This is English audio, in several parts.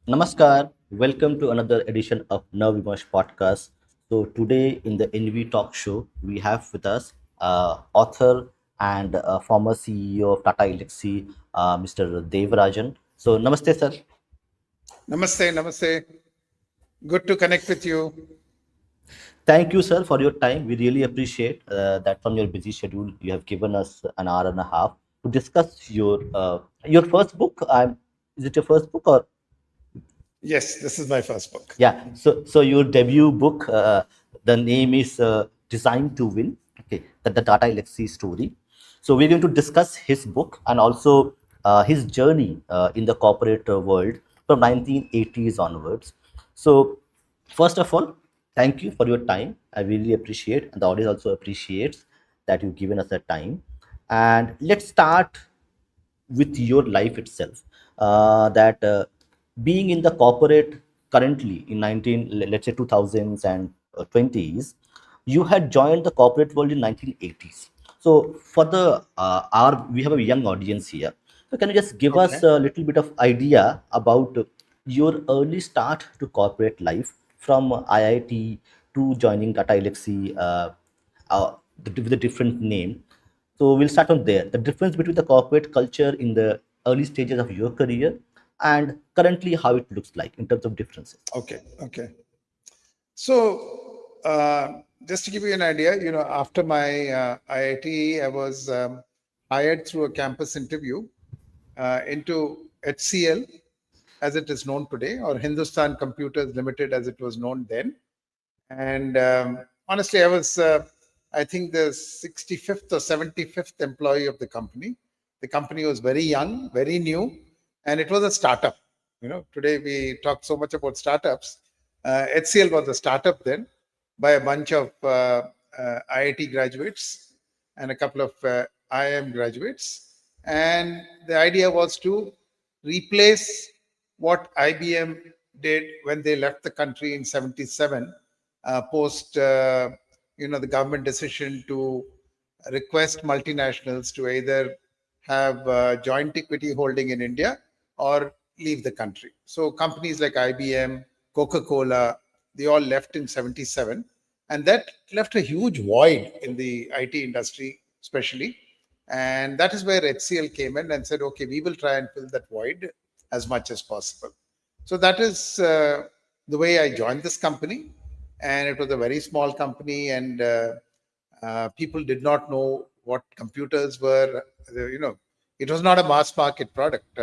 Namaskar, welcome to another edition of Navimash podcast. So today in the NV Talk Show, we have with us author and former CEO of Tata Elxsi, Mr. Devarajan. So namaste, sir. Namaste, namaste. Good to connect with you. Thank you, sir, for your time. We really appreciate that from your busy schedule, you have given us an hour and a half to discuss your first book. Is it your first book or Yes, this is my first book. yeah, so your debut book, the name is Designed to Win. Okay, the Tata Elxsi story. So we're going to discuss his book and also his journey in the corporate world from 1980s onwards. So first of all, thank you for your time. I really appreciate, and the audience also appreciates that you've given us the time. And let's start with your life itself, that being in the corporate currently in 19, let's say 2000s and 20s, you had joined the corporate world in 1980s. So for the our we have a young audience here, so can you just give us Okay. a little bit of idea about your early start to corporate life from IIT to joining Tata Elxsi, with a different name. So we'll start from there. The difference between the corporate culture in the early stages of your career and currently how it looks like in terms of differences. Okay. So, just to give you an idea, after my IIT, I was hired through a campus interview into HCL, as it is known today, or Hindustan Computers Limited, as it was known then. And honestly, I think, the 65th or 75th employee of the company. The company was very young, very new, and it was a startup. Today we talk so much about startups. HCL was a startup then by a bunch of IIT graduates and a couple of IIM graduates. And the idea was to replace what IBM did when they left the country in 77, post the government decision to request multinationals to either have joint equity holding in India or leave the country. So companies like IBM, Coca-Cola, they all left in 77, and that left a huge void in the IT industry, especially. And that is where HCL came in and said, okay, we will try and fill that void as much as possible. So that is the way I joined this company. And it was a very small company, and people did not know what computers were. It was not a mass market product.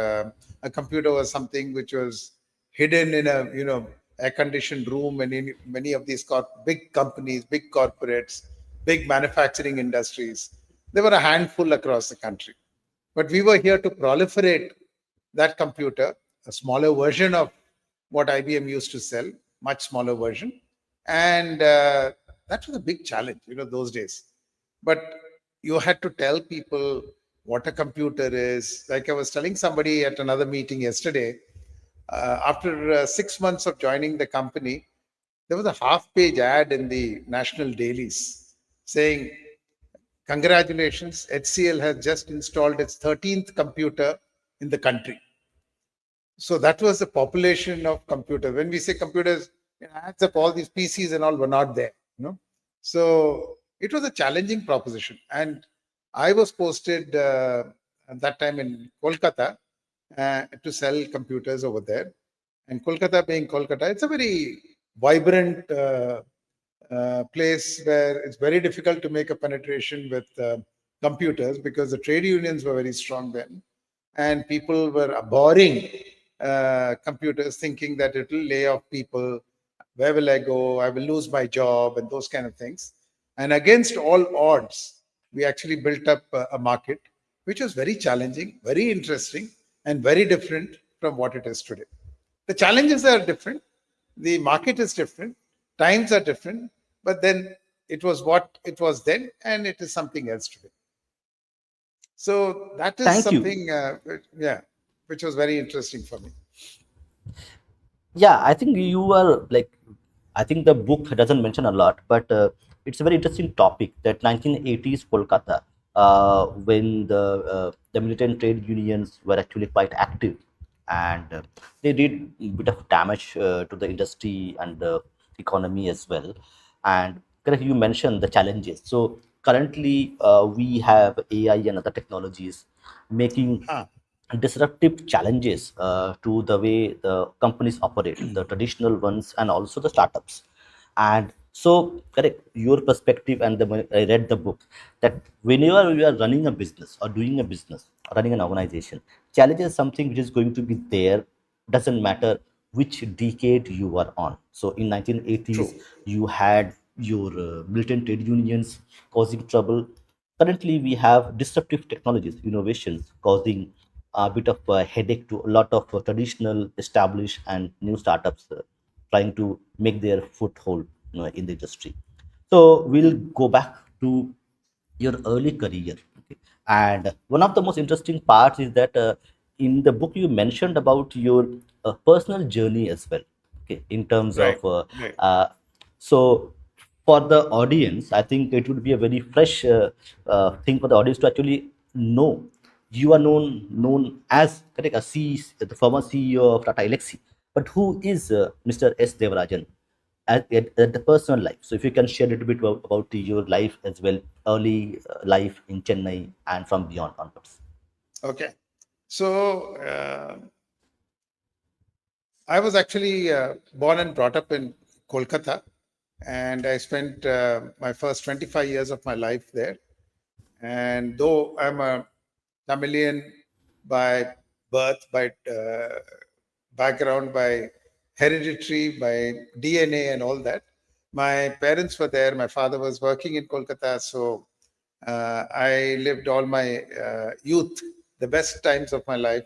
A computer was something which was hidden in a air conditioned room, and in many of these big companies, big corporates, big manufacturing industries, there were a handful across the country. But we were here to proliferate that computer, a smaller version of what IBM used to sell, much smaller version. And that was a big challenge, those days. But you had to tell people what a computer is. Like I was telling somebody at another meeting yesterday, after 6 months of joining the company, there was a half-page ad in the national dailies saying, congratulations, HCL has just installed its 13th computer in the country. So that was the population of computers. When we say computers, it adds up all these PCs and all were not there. So it was a challenging proposition. And I was posted at that time in Kolkata to sell computers over there. And Kolkata being Kolkata, it's a very vibrant place where it's very difficult to make a penetration with computers, because the trade unions were very strong then, and people were abhorring computers, thinking that it will lay off people. Where will I go? I will lose my job, and those kind of things. And against all odds, we actually built up a market which was very challenging, very interesting, and very different from what it is today. The challenges are different, the market is different, times are different, but then it was what it was then, and it is something else today. So that is Thank you. something, yeah, which was very interesting for me. Yeah, I think you are like, I think the book doesn't mention a lot, but it's a very interesting topic that 1980s Kolkata, when the militant trade unions were actually quite active. and they did a bit of damage to the industry and the economy as well. And correct, you mentioned the challenges. So currently, we have AI and other technologies making Huh. disruptive challenges to the way the companies operate, the traditional ones and also the startups. And so, correct, your perspective and the I read the book that whenever you are running a business or doing a business, running an organization, challenge is something which is going to be there. Doesn't matter which decade you are on. So in 1980s, True. you had your militant trade unions causing trouble. Currently, we have disruptive technologies, innovations causing a bit of a headache to a lot of traditional, established, and new startups trying to make their foothold, in the industry. So we'll go back to your early career. Okay. And one of the most interesting parts is that in the book you mentioned about your personal journey as well. Okay, in terms Right. of Right. so for the audience, I think it would be a very fresh thing for the audience to actually know. You are known as, correct, the former CEO of Tata Elxsi, but who is Mr. S. Devarajan at the personal life? So if you can share a little bit about your life as well, early life in Chennai and from beyond onwards. Okay. So I was actually born and brought up in Kolkata, and I spent my first 25 years of my life there. And though I'm a Tamilian by birth, by background, by hereditary, by DNA, and all that, my parents were there. My father was working in Kolkata, so I lived all my youth, the best times of my life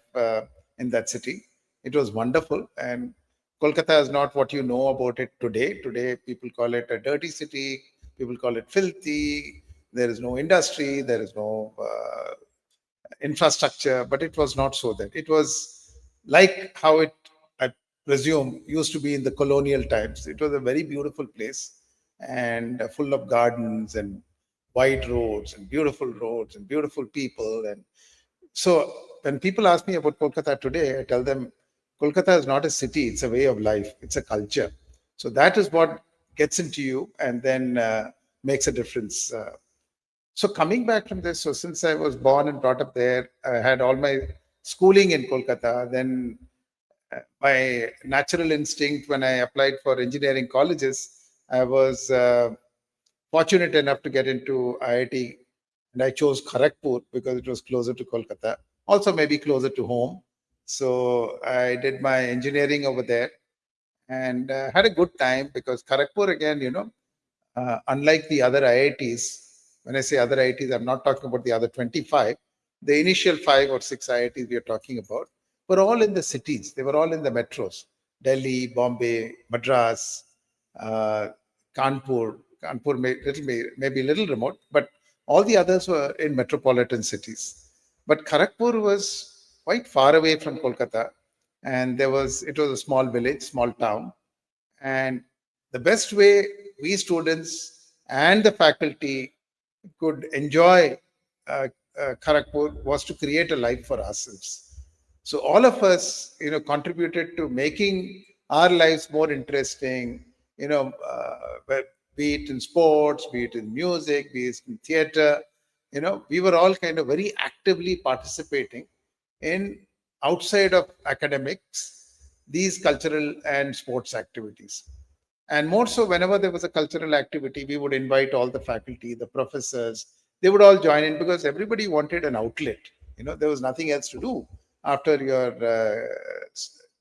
in that city. It was wonderful. And Kolkata is not what you know about it today. Today, people call it a dirty city, people call it filthy. There is no industry, there is no infrastructure, but it was not so that. It was like how it, I presume, used to be in the colonial times. It was a very beautiful place and full of gardens and wide roads and beautiful people. And so when people ask me about Kolkata today, I tell them Kolkata is not a city, it's a way of life, it's a culture. So that is what gets into you and then makes a difference. So coming back from this, so since I was born and brought up there, I had all my schooling in Kolkata. Then my natural instinct when I applied for engineering colleges, I was fortunate enough to get into IIT, and I chose Kharagpur because it was closer to Kolkata, also maybe closer to home. So I did my engineering over there and had a good time because Kharagpur again, unlike the other IITs, when I say other IITs, I'm not talking about the other 25. The initial 5 or 6 IITs we are talking about were all in the cities. They were all in the metros: Delhi, Bombay, Madras, uh, Kanpur. Kanpur maybe a little remote, but all the others were in metropolitan cities. But Kharagpur was quite far away from Kolkata, and it was a small village, small town, and the best way we students and the faculty could enjoy Kharagpur was to create a life for ourselves. So all of us, contributed to making our lives more interesting. Be it in sports, be it in music, be it in theater. We were all kind of very actively participating in outside of academics these cultural and sports activities. And more so, whenever there was a cultural activity, we would invite all the faculty, the professors. They would all join in because everybody wanted an outlet. There was nothing else to do after your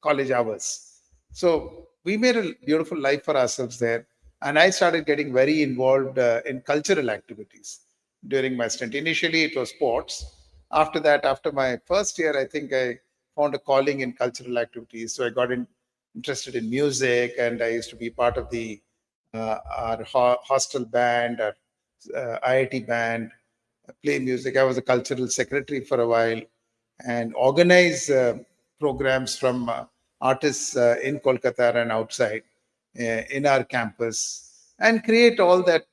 college hours. So we made a beautiful life for ourselves there. And I started getting very involved in cultural activities during my stint. Initially, it was sports. After that, after my first year, I think I found a calling in cultural activities. So I got interested in music, and I used to be part of the our hostel band, our IIT band, play music. I was a cultural secretary for a while and organize programs from artists in Kolkata and outside in our campus and create all that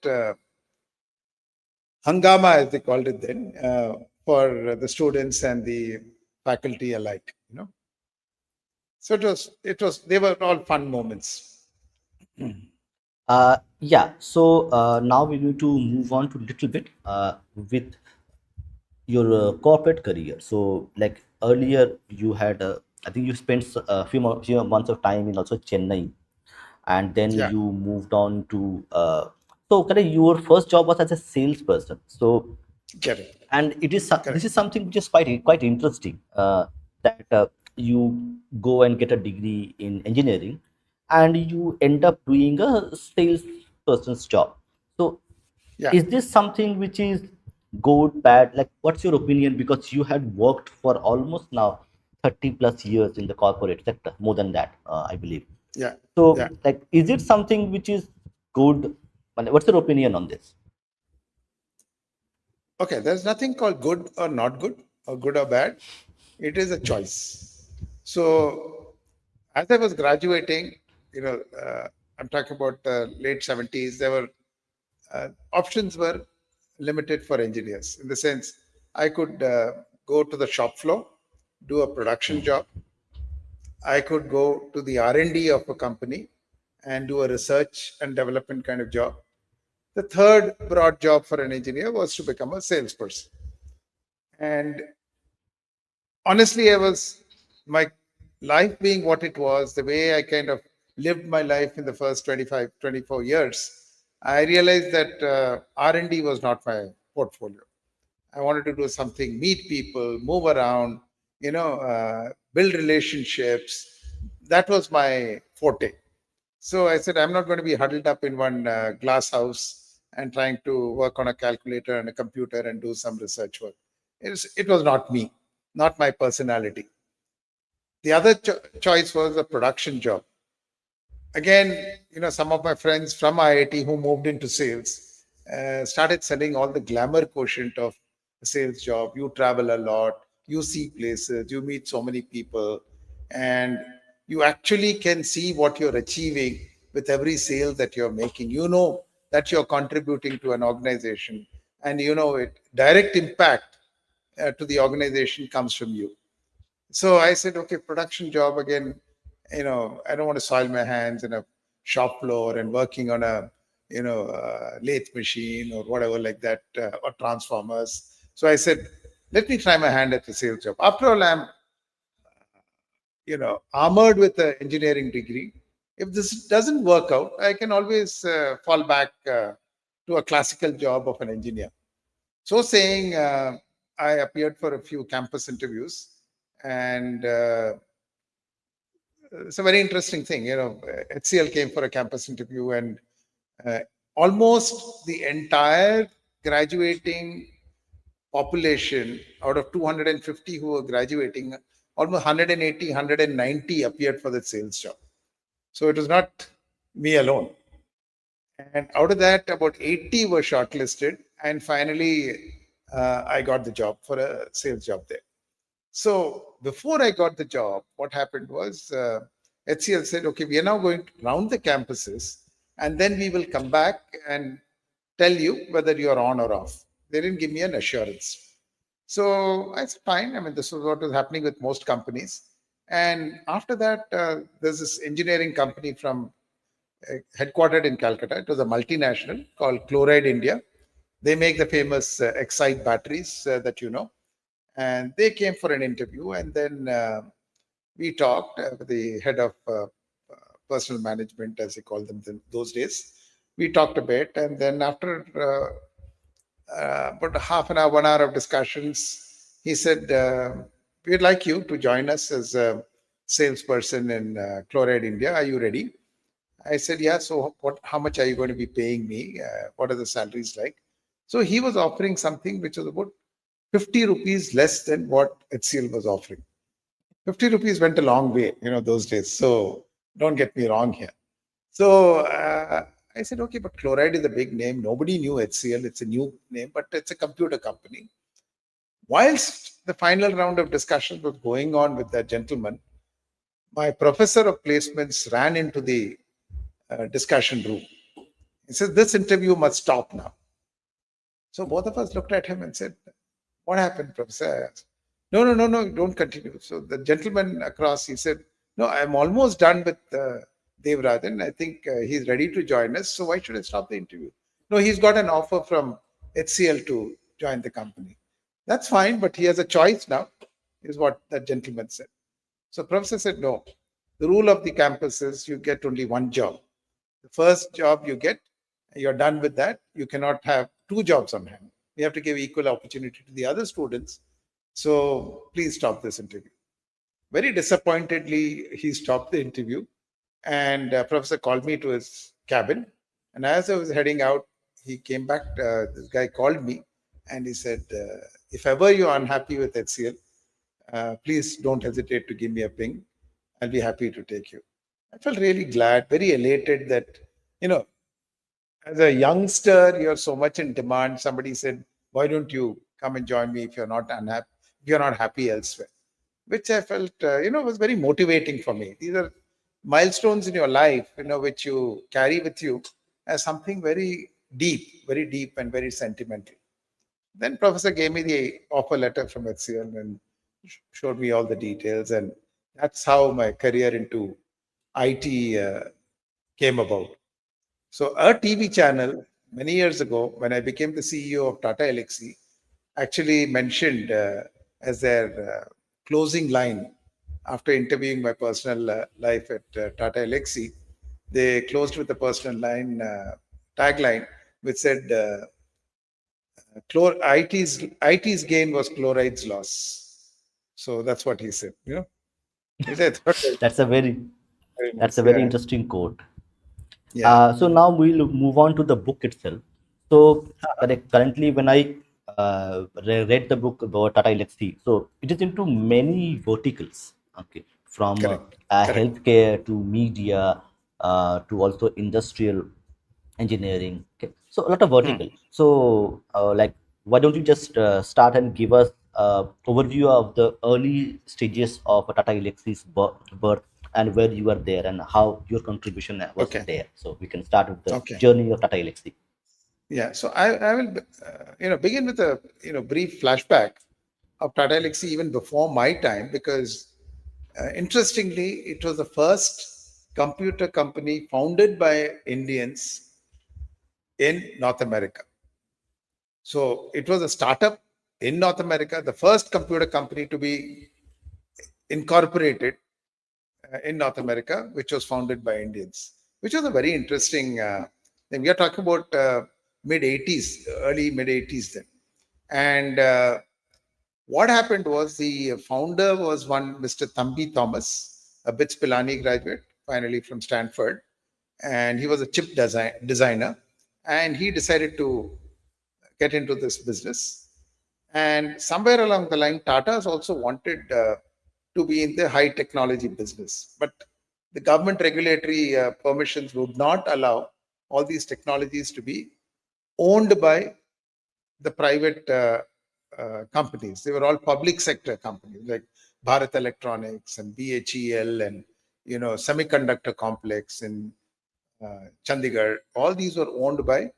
hangama, as they called it then, for the students and the faculty alike. So they were all fun moments. Yeah, so now we need to move on to a little bit with your corporate career. So, like earlier, you had, I think you spent a few months of time in also Chennai, and then Yeah, you moved on to. So, kind of your first job was as a salesperson. So, get it. and this Correct. is something which is quite interesting, that you go and get a degree in engineering, and you end up doing a salesperson's job. So Yeah. is this something which is good, bad? Like, what's your opinion? Because you had worked for almost now 30 plus years in the corporate sector, more than that, I believe. Yeah. So, Yeah. like, is it something which is good? And what's your opinion on this? Okay. There's nothing called good or not good or good or bad. It is a choice. So as I was graduating, I'm talking about late 70s, there were options were limited for engineers in the sense I could go to the shop floor, do a production job. I could go to the R&D of a company and do a research and development kind of job. The third broad job for an engineer was to become a salesperson. And honestly, my life being what it was, the way I kind of lived my life in the first 25, 24 years, I realized that R&D was not my portfolio. I wanted to do something, meet people, move around, build relationships. That was my forte. So I said, I'm not going to be huddled up in one glass house and trying to work on a calculator and a computer and do some research work. It was not me, not my personality. The other choice was a production job. Again, some of my friends from IIT who moved into sales started selling all the glamour quotient of a sales job. You travel a lot, you see places, you meet so many people, and you actually can see what you're achieving with every sale that you're making. You know that you're contributing to an organization, and it direct impact to the organization comes from you. So I said, okay, production job again. I don't want to soil my hands in a shop floor and working on a, lathe machine or whatever like that, or transformers. So I said, let me try my hand at the sales job. After all, I'm, armored with an engineering degree. If this doesn't work out, I can always fall back to a classical job of an engineer. So saying, I appeared for a few campus interviews, and it's a very interesting thing. HCL came for a campus interview, and uh, almost the entire graduating population out of 250 who were graduating, almost 180, 190 appeared for the sales job. So it was not me alone. And out of that, about 80 were shortlisted. And finally, I got the job for a sales job there. So before I got the job, what happened was HCL said, okay, we are now going to round the campuses and then we will come back and tell you whether you're on or off. They didn't give me an assurance. So I said, fine. I mean, this was what was happening with most companies. And after that, there's this engineering company from headquartered in Calcutta. It was a multinational called Chloride India. They make the famous Excite batteries that you know. And they came for an interview, and then we talked with the head of personal management, as they called them those days. We talked a bit, and then after about half an hour, 1 hour of discussions, he said, "We'd like you to join us as a salesperson in Chloride India. Are you ready?" I said, "Yeah." So, what? How much are you going to be paying me? What are the salaries like? So he was offering something which was about 50 rupees less than what HCL was offering. 50 rupees went a long way, those days. So don't get me wrong here. So I said, okay, but Chloride is a big name. Nobody knew HCL. It's a new name, but it's a computer company. Whilst the final round of discussions was going on with that gentleman, my professor of placements ran into the discussion room. He said, this interview must stop now. So both of us looked at him and said, what happened, Professor? No, no, no, no, don't continue. So the gentleman across, he said, No, I'm almost done with Devarajan. I think he's ready to join us. So why should I stop the interview? No, he's got an offer from HCL to join the company. That's fine, but he has a choice now, is what that gentleman said. So professor said, no. The rule of the campus is you get only one job. The first job you get, you're done with that. You cannot have two jobs on hand. You have to give equal opportunity to the other students. So please stop this interview. Very disappointedly, he stopped the interview, and professor called me to his cabin. And as I was heading out, he came back. This guy called me, and he said, "If ever you're unhappy with HCL, please don't hesitate to give me a ping. I'll be happy to take you." I felt really glad, very elated that you know, as a youngster, you're so much in demand. Somebody said, "Why don't you come and join me if you're not unhappy? If you're not happy elsewhere?" Which I felt, was very motivating for me. These are milestones in your life, which you carry with you as something very deep and very sentimental. Then Professor gave me the offer letter from HCL and showed me all the details. And that's how my career into IT came about. So a TV channel many years ago, when I became the CEO of Tata Elxsi, actually mentioned as their closing line after interviewing my personal life at Tata Elxsi. They closed with a personal line tagline which said, IT's gain was chloride's loss. So that's what he said, which I thought was That's a very very that's a nice. very Yeah. interesting quote. Yeah. So now we'll move on to the book itself. So currently, when I read the book about Tata Elxsi, so it is into many verticals. Okay, from Correct. Correct. healthcare to media to also industrial engineering. Okay, so a lot of Hmm. vertical. So why don't you just start and give us overview of the early stages of Tata Elxsi's birth and where you were there and how your contribution was Okay. there. So we can start with the Okay. journey of Tata Elxsi. Yeah. So I will, begin with a, brief flashback of Tata Elxsi even before my time, because interestingly, it was the first computer company founded by Indians in North America. So it was a startup in North America, the first computer company to be incorporated in North America, which was founded by Indians, which was a very interesting thing. We are talking about mid 80s, early mid 80s then. And what happened was the founder was one Mr. Thambi Thomas, a BITS Pilani graduate, finally from Stanford. And he was a chip designer. And he decided to get into this business. And somewhere along the line, Tata's also wanted to be in the high technology business. But the government regulatory permissions would not allow all these technologies to be owned by the private companies. They were all public sector companies like Bharat Electronics and BHEL and semiconductor complex in Chandigarh. All these were owned by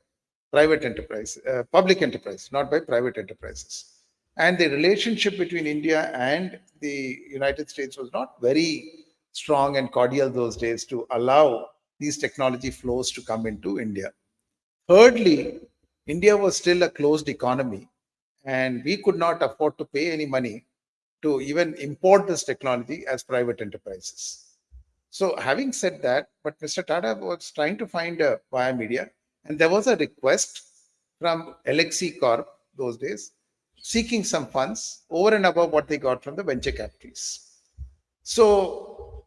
private enterprise, public enterprise, not by private enterprises. And the relationship between India and the United States was not very strong and cordial those days to allow these technology flows to come into India. Thirdly, India was still a closed economy, and we could not afford to pay any money to even import this technology as private enterprises. So, having said that, but Mr. Tata was trying to find a via media, and there was a request from Elxsi Corp those days, seeking some funds over and above what they got from the venture capitalists. So,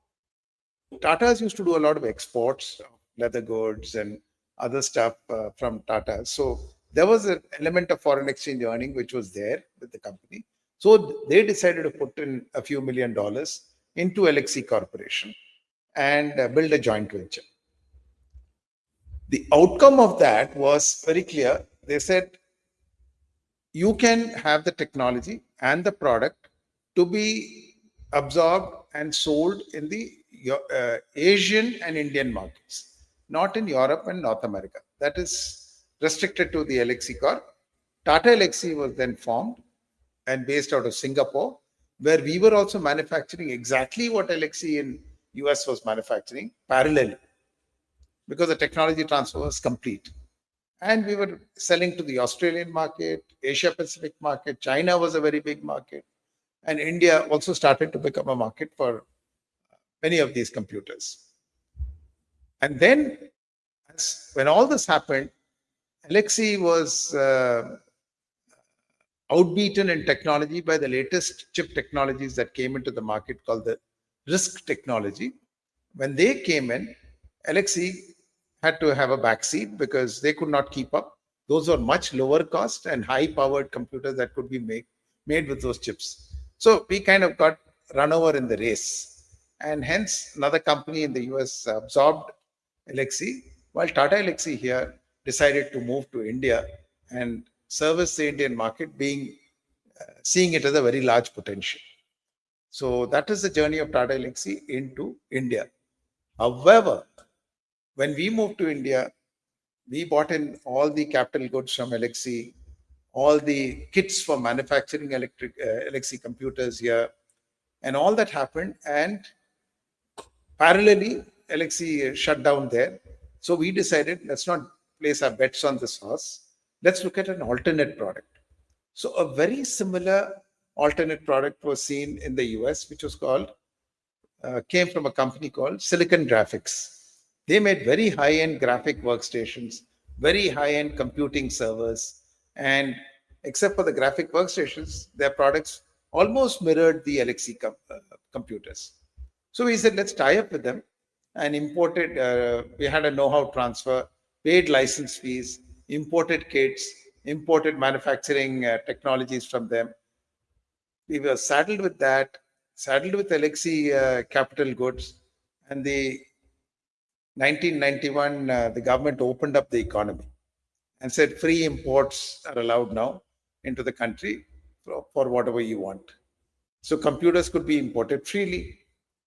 Tata's used to do a lot of exports of leather goods and other stuff from Tata. So there was an element of foreign exchange earning which was there with the company. So they decided to put in a few $1 million into Elxsi Corporation and build a joint venture. The outcome of that was very clear. They said you can have the technology and the product to be absorbed and sold in the Asian and Indian markets, not in Europe and North America. That is restricted to the Elxsi Corp. Tata Elxsi was then formed and based out of Singapore, where we were also manufacturing exactly what Elxsi in US was manufacturing parallelly because the technology transfer was complete. And we were selling to the Australian market, Asia Pacific market. China was a very big market. And India also started to become a market for many of these computers. And then, when all this happened, Elxsi was outbeaten in technology by the latest chip technologies that came into the market called the RISC technology. When they came in, Elxsi had to have a backseat because they could not keep up. Those were much lower cost and high powered computers that could be made with those chips. So we kind of got run over in the race. And hence, another company in the US absorbed Elxsi, while Tata Elxsi here decided to move to India and service the Indian market, being seeing it as a very large potential. So that is the journey of Tata Elxsi into India. However, when we moved to India, we bought in all the capital goods from Elxsi, all the kits for manufacturing Elxsi computers here, and all that happened. And parallelly, Elxsi shut down there. So we decided, let's not place our bets on this horse. Let's look at an alternate product. So a very similar alternate product was seen in the US, which was called, came from a company called Silicon Graphics. They made very high-end graphic workstations, very high-end computing servers, and except for the graphic workstations, their products almost mirrored the Elxsi computers. So we said, let's tie up with them and imported. We had a know-how transfer, paid license fees, imported kits, imported manufacturing technologies from them. We were saddled with that, saddled with Elxsi capital goods, and the 1991 the government opened up the economy and said free imports are allowed now into the country for whatever you want. So computers could be imported freely.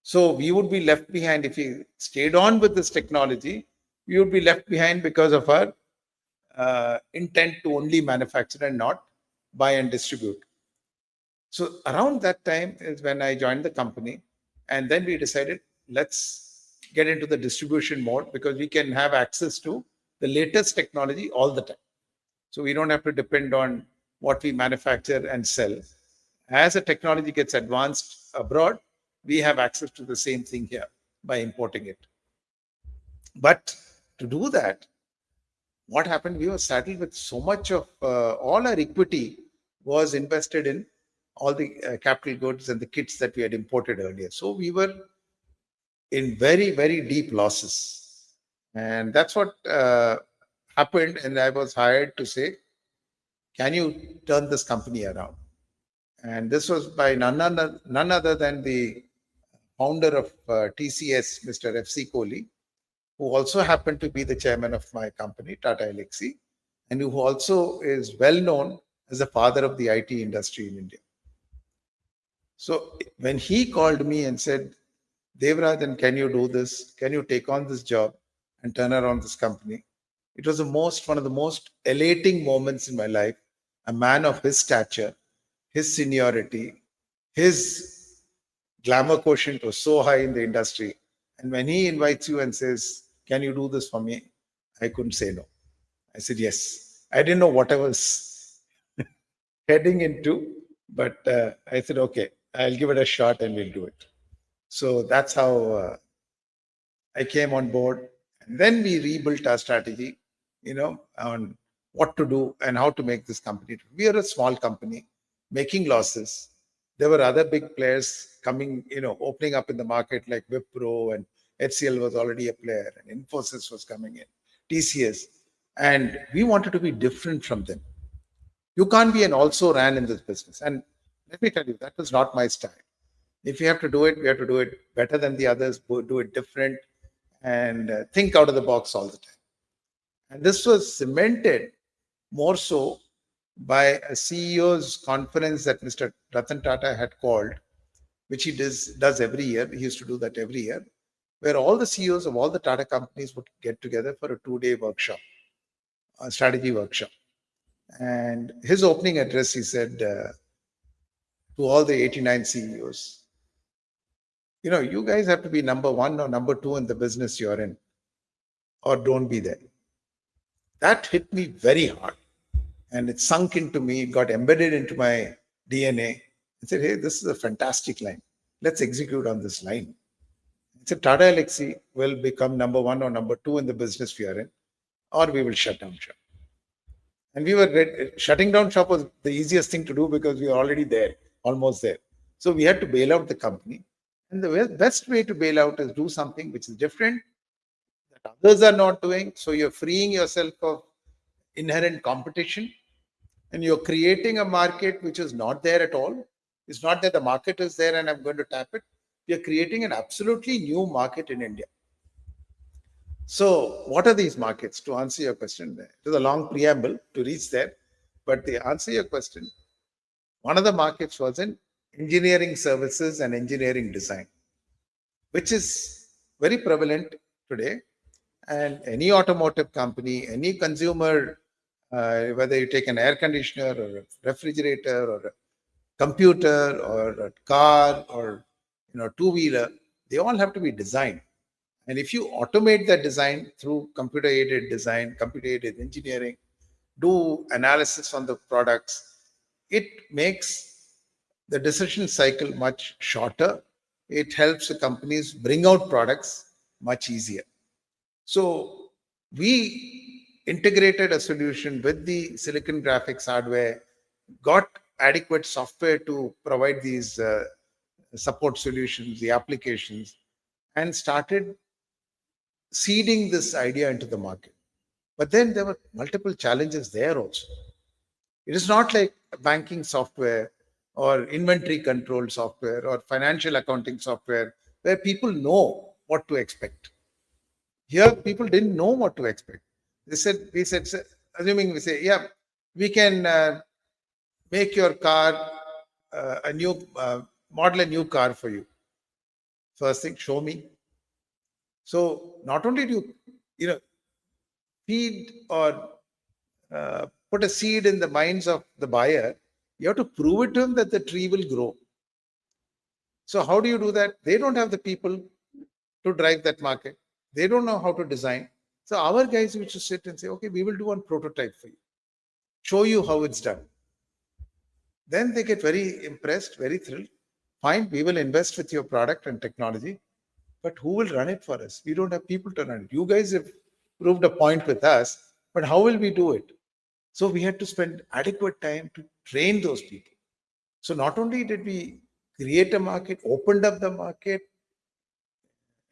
So we would be left behind if we stayed on with this technology. We would be left behind because of our intent to only manufacture and not buy and distribute. So around that time is when I joined the company, and then we decided, let's get into the distribution mode because we can have access to the latest technology all the time. So we don't have to depend on what we manufacture and sell. As the technology gets advanced abroad, we have access to the same thing here by importing it. But to do that, what happened? We were saddled with so much of all our equity was invested in all the capital goods and the kits that we had imported earlier. So we were in very, very deep losses. And that's what happened. And I was hired to say, can you turn this company around? And this was by none other than the founder of TCS, Mr. F.C. Kohli, who also happened to be the chairman of my company, Tata Elxsi, and who also is well known as the father of the IT industry in India. So when he called me and said, Devarajan, can you do this? Can you take on this job and turn around this company? It was one of the most elating moments in my life. A man of his stature, his seniority, his glamour quotient was so high in the industry. And when he invites you and says, can you do this for me? I couldn't say no. I said, yes. I didn't know what I was heading into, but I said, okay, I'll give it a shot and we'll do it. So that's how I came on board. And then we rebuilt our strategy, on what to do and how to make this company. We are a small company making losses. There were other big players coming, opening up in the market like Wipro, and HCL was already a player, and Infosys was coming in, TCS. And we wanted to be different from them. You can't be an also ran in this business. And let me tell you, that was not my style. If you have to do it, we have to do it better than the others, do it different, and think out of the box all the time. And this was cemented more so by a CEO's conference that Mr. Ratan Tata had called, which he does every year. He used to do that every year, where all the CEOs of all the Tata companies would get together for a 2-day workshop, a strategy workshop. And his opening address, he said to all the 89 CEOs, you guys have to be number one or number two in the business you're in, or don't be there. That hit me very hard, and it sunk into me, it got embedded into my DNA. I said, hey, this is a fantastic line. Let's execute on this line. I said, Tata Elxsi will become number one or number two in the business we are in, or we will shut down shop. And we were shutting down shop was the easiest thing to do because we were already there, almost there. So we had to bail out the company. And the best way to bail out is do something which is different, that others are not doing. So you're freeing yourself of inherent competition, and you're creating a market which is not there at all. It's not that the market is there and I'm going to tap it. You're creating an absolutely new market in India. So, what are these markets? To answer your question, it is a long preamble to reach there, but to answer your question, one of the markets was in engineering services and engineering design, which is very prevalent today. And any automotive company, any consumer, whether you take an air conditioner or a refrigerator or a computer or a car or two-wheeler, they all have to be designed. And if you automate that design through computer aided design, computer aided engineering, do analysis on the products, it makes the decision cycle much shorter. It helps the companies bring out products much easier. So we integrated a solution with the silicon graphics hardware, got adequate software to provide these support solutions, the applications, and started seeding this idea into the market. But then there were multiple challenges there also. It is not like banking software or inventory control software or financial accounting software where people know what to expect. Here, people didn't know what to expect. We said, assuming we say, yeah, we can make your car a new, model a new car for you. First thing, show me. So not only do you feed or put a seed in the minds of the buyer, you have to prove it to him that the tree will grow. So how do you do that? They don't have the people to drive that market. They don't know how to design. So our guys used to sit and say, okay, we will do one prototype for you, show you how it's done. Then they get very impressed, very thrilled. Fine, we will invest with your product and technology, but who will run it for us? We don't have people to run it. You guys have proved a point with us, but how will we do it? So we had to spend adequate time to train those people. So not only did we create a market, opened up the market,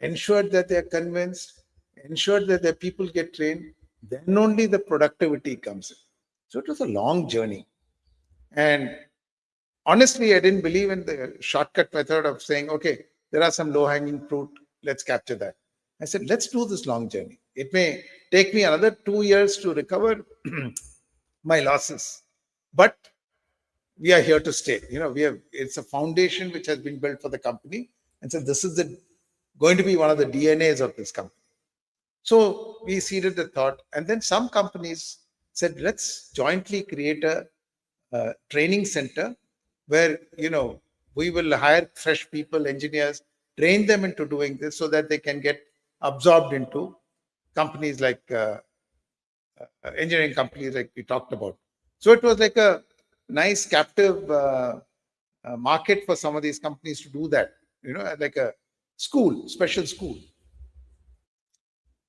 ensured that they're convinced, ensured that their people get trained, then only the productivity comes in. So it was a long journey. And honestly, I didn't believe in the shortcut method of saying, okay, there are some low hanging fruit, let's capture that. I said, let's do this long journey. It may take me another 2 years to recover my losses, but we are here to stay. It's a foundation which has been built for the company. And so this is going to be one of the DNAs of this company. So we seeded the thought. And then some companies said, let's jointly create a training center where, we will hire fresh people, engineers, train them into doing this so that they can get absorbed into companies like engineering companies like we talked about. So it was like a nice captive market for some of these companies to do that, like a school, special school.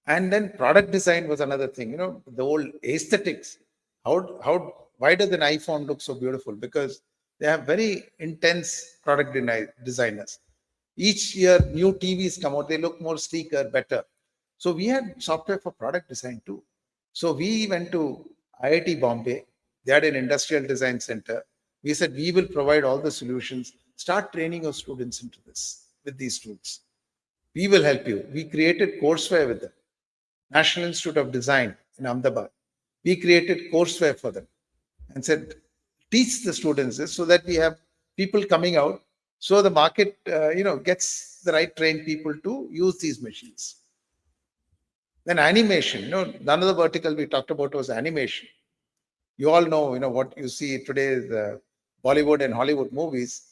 And then product design was another thing, the whole aesthetics. Why does an iPhone look so beautiful? Because they have very intense product designers. Each year, new TVs come out, they look more sleeker, better. So we had software for product design too. So we went to IIT Bombay. They had an industrial design center. We said, we will provide all the solutions. Start training your students into this with these tools. We will help you. We created courseware with them. National Institute of Design in Ahmedabad. We created courseware for them and said, teach the students this so that we have people coming out. So the market, gets the right trained people to use these machines. Then animation, another vertical we talked about was animation. You all know, what you see today is Bollywood and Hollywood movies.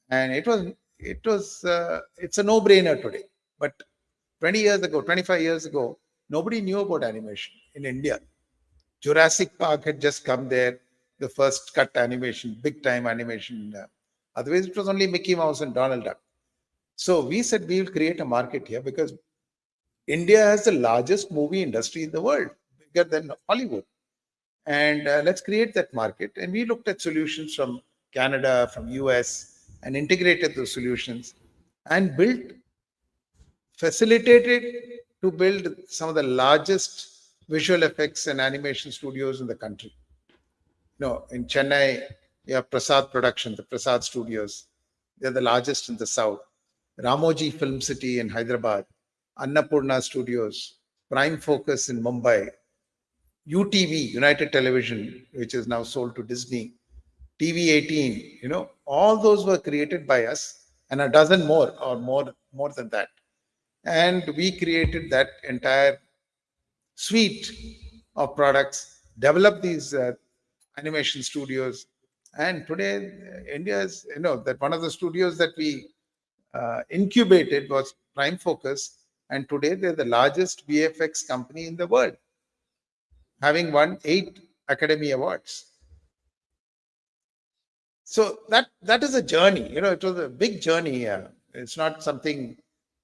And it was it's a no-brainer today. But 20 years ago, 25 years ago, nobody knew about animation in India. Jurassic Park had just come there, the first cut animation, big time animation. Otherwise, it was only Mickey Mouse and Donald Duck. So we said we will create a market here because India has the largest movie industry in the world, bigger than Hollywood. And let's create that market. And we looked at solutions from Canada, from US, and integrated those solutions and facilitated to build some of the largest visual effects and animation studios in the country. In Chennai, you have Prasad Production, the Prasad Studios. They're the largest in the south. Ramoji Film City in Hyderabad, Annapurna Studios, Prime Focus in Mumbai, UTV, United Television, which is now sold to Disney, TV 18, all those were created by us and a dozen more or more than that. And we created that entire suite of products, developed these animation studios. And today, India is, that one of the studios that we incubated was Prime Focus. And today, they're the largest VFX company in the world, having won 8 Academy Awards. So that is a journey. It was a big journey. It's not something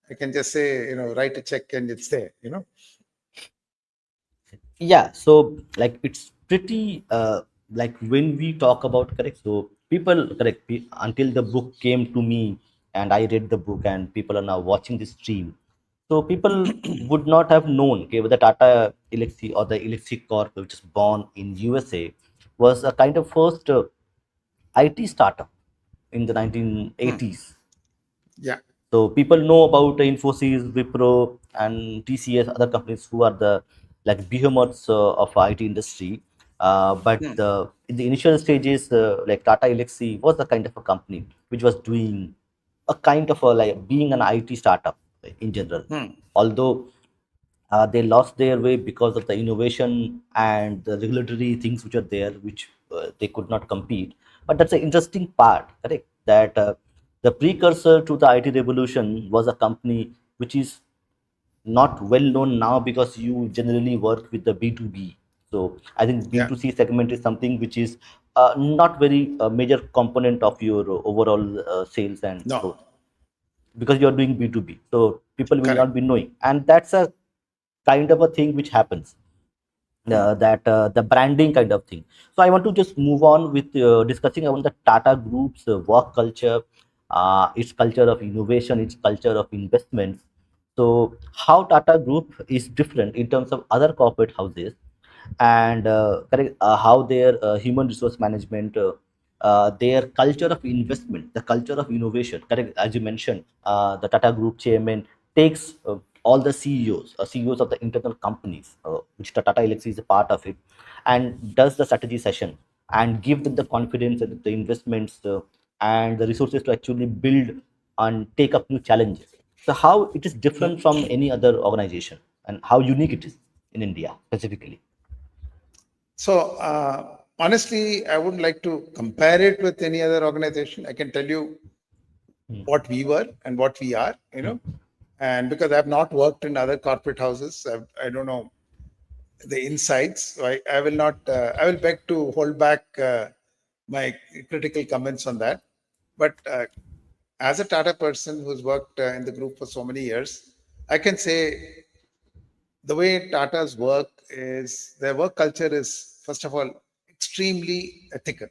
I can just say, write a check and it's there. Yeah, so like it's pretty like when we talk about, correct, so people, correct, until the book came to me and I read the book and people are now watching this stream, so people would not have known, okay, whether Tata Elxsi or the Elxsi Corp, which is born in USA, was a kind of first IT startup in the 1980s. Yeah, So people know about Infosys, Wipro, and TCS, other companies who are the like behemoths of IT industry. But in the initial stages, like Tata Elxsi was a kind of a company which was doing a kind of a like being an IT startup in general. Although they lost their way because of the innovation and the regulatory things which are there, which they could not compete. But that's an interesting part, correct? That the precursor to the IT revolution was a company which is not well known now because you generally work with the B2B. So I think yeah. B2C segment is something which is not very major component of your overall sales and No, growth, because you are doing B2B. So people will correct. not be knowing. And that's a kind of a thing which happens, that the branding kind of thing. So I want to just move on with discussing about the Tata Group's work culture, its culture of innovation, its culture of investments. So how Tata Group is different in terms of other corporate houses, and correct, how their human resource management, their culture of investment, the culture of innovation, correct, as you mentioned, the Tata Group chairman takes all the CEOs of the internal companies, which the Tata Elxsi is a part of it, and does the strategy session and give them the confidence and the investments and the resources to actually build and take up new challenges. So how it is different from any other organization, and how unique it is in India specifically? So honestly, I wouldn't like to compare it with any other organization. I can tell you what we were and what we are, and because I've not worked in other corporate houses, I don't know the insights. So I will not. I will beg to hold back my critical comments on that. But as a Tata person who's worked in the group for so many years, I can say the way Tata's work is, their work culture is, first of all, extremely ethical,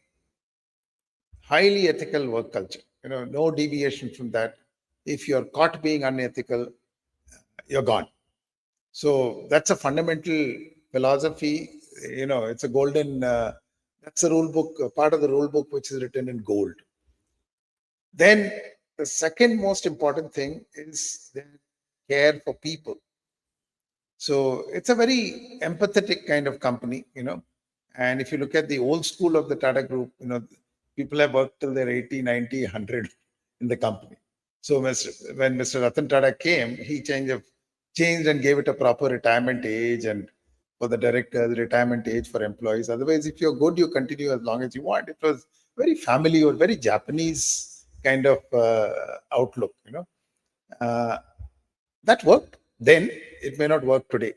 highly ethical work culture. No deviation from that. If you're caught being unethical, you're gone. So that's a fundamental philosophy. It's a golden. That's a rule book, part of the rule book, which is written in gold. Then the second most important thing is their care for people. So it's a very empathetic kind of company. And if you look at the old school of the Tata Group, people have worked till they're 80, 90, 100 in the company. So when Mr. Ratan Tata came, he changed and gave it a proper retirement age, and for the directors, retirement age for employees. Otherwise, if you're good, you continue as long as you want. It was very family or very Japanese kind of outlook. Uh, that worked then. It may not work today.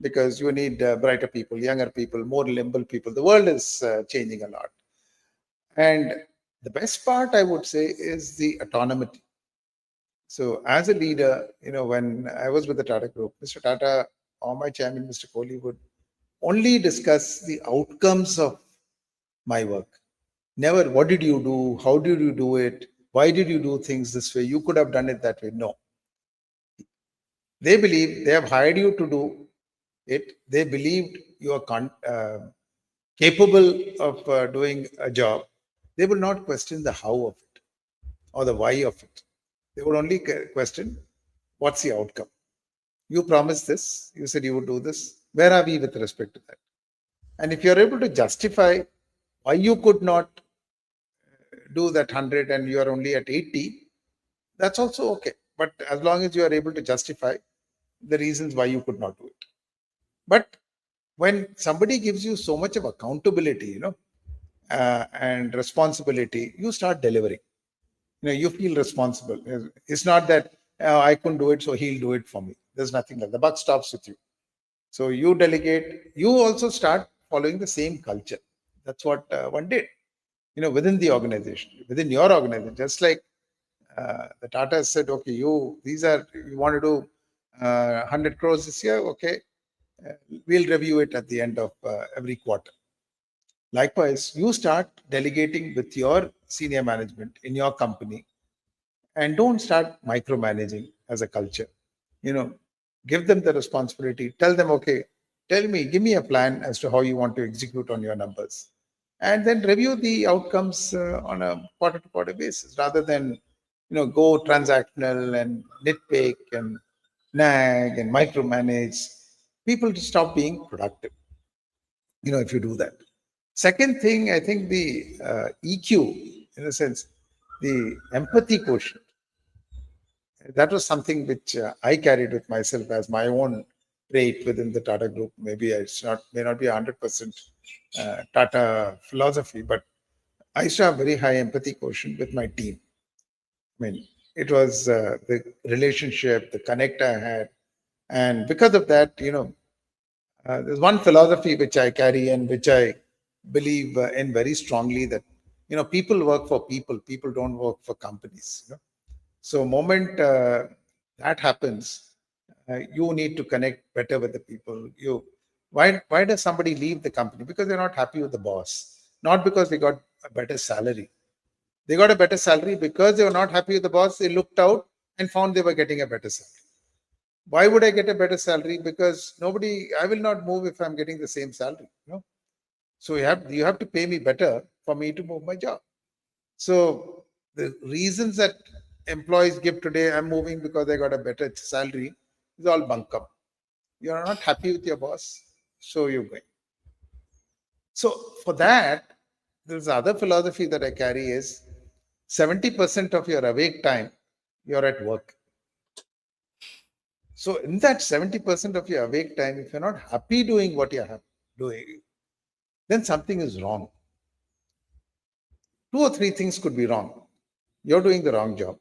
Because you need brighter people, younger people, more nimble people. The world is changing a lot, and the best part I would say is the autonomy. So as a leader, when I was with the Tata Group, Mr. Tata or my chairman, Mr. Kohli, would only discuss the outcomes of my work. Never, what did you do? How did you do it? Why did you do things this way? You could have done it that way. No. They believe they have hired you to do it. They believed you are capable of doing a job. They will not question the how of it or the why of it. They will only question what's the outcome. You promised this, you said you would do this. Where are we with respect to that? And if you're able to justify why you could not do that 100 and you are only at 80, that's also okay. But as long as you are able to justify the reasons why you could not do it. But when somebody gives you so much of accountability, and responsibility, you start delivering. You feel responsible. It's not that I couldn't do it, so he'll do it for me. There's nothing like that. The buck stops with you. So you delegate. You also start following the same culture. That's what one did. Within the organization, within your organization, just like the Tata said, okay, you want to do 100 crores this year, okay, we'll review it at the end of every quarter. Likewise, you start delegating with your senior management in your company, and don't start micromanaging as a culture. Give them the responsibility. Tell them, okay, give me a plan as to how you want to execute on your numbers, and then review the outcomes on a quarter to quarter basis, rather than go transactional and nitpick and nag and micromanage. People to stop being productive. If you do that. Second thing, I think the EQ, in a sense, the empathy quotient, that was something which I carried with myself as my own trait within the Tata Group. Maybe it's not may not be 100% Tata philosophy, but I used to have very high empathy quotient with my team. I mean, it was the relationship, the connect I had, and because of that, there's one philosophy which I carry and which I believe in very strongly, that people work for people. People don't work for companies. So, moment that happens, you need to connect better with the people. Why does somebody leave the company? Because they're not happy with the boss, not because they got a better salary. They got a better salary because they were not happy with the boss. They looked out and found they were getting a better salary. Why would I get a better salary? Because I will not move if I'm getting the same salary. So you have to pay me better for me to move my job. So the reasons that employees give today, I'm moving because I got a better salary, is all bunkum. You're not happy with your boss, so you're going. So for that, there's other philosophy that I carry is 70% of your awake time, you're at work. So in that 70% of your awake time, if you're not happy doing what you're doing, then something is wrong. Two or three things could be wrong. You're doing the wrong job.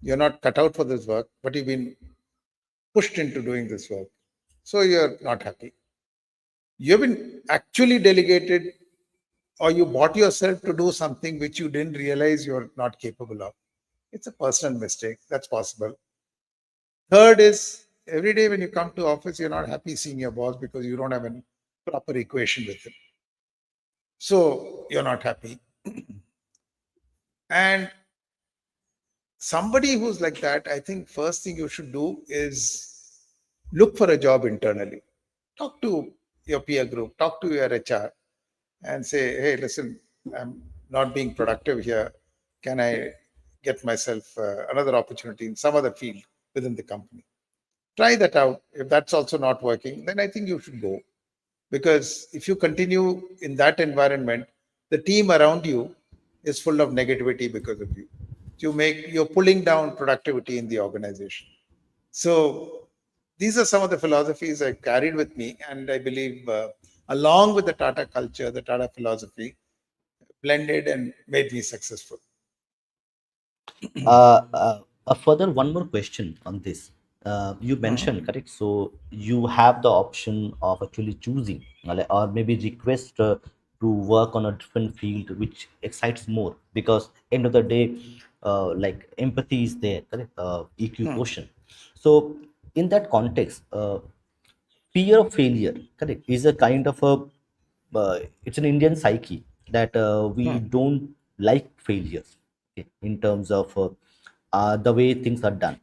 You're not cut out for this work, but you've been pushed into doing this work. So you're not happy. You've been actually delegated, or you bought yourself to do something which you didn't realize you're not capable of. It's a personal mistake. That's possible. Third is, every day when you come to office, you're not happy seeing your boss because you don't have a proper equation with him. So you're not happy. And somebody who's like that, I think first thing you should do is look for a job internally. Talk to your peer group, talk to your HR and say, hey, listen, I'm not being productive here. Can I get myself another opportunity in some other field within the company? Try that out. If that's also not working, then I think you should go. Because if you continue in that environment, the team around you is full of negativity because of you. You're pulling down productivity in the organization. So these are some of the philosophies I carried with me, and I believe along with the Tata culture, the Tata philosophy, blended and made me successful. Further, one more question on this. You Mhm. mentioned, correct? So you have the option of actually choosing, or maybe request to work on a different field which excites more, because end of the day, like empathy is there, correct? EQ Hmm. quotient. So in that context, fear of failure, correct, is a kind of a it's an Indian psyche that we Hmm. don't like failures, okay, in terms of the way things are done.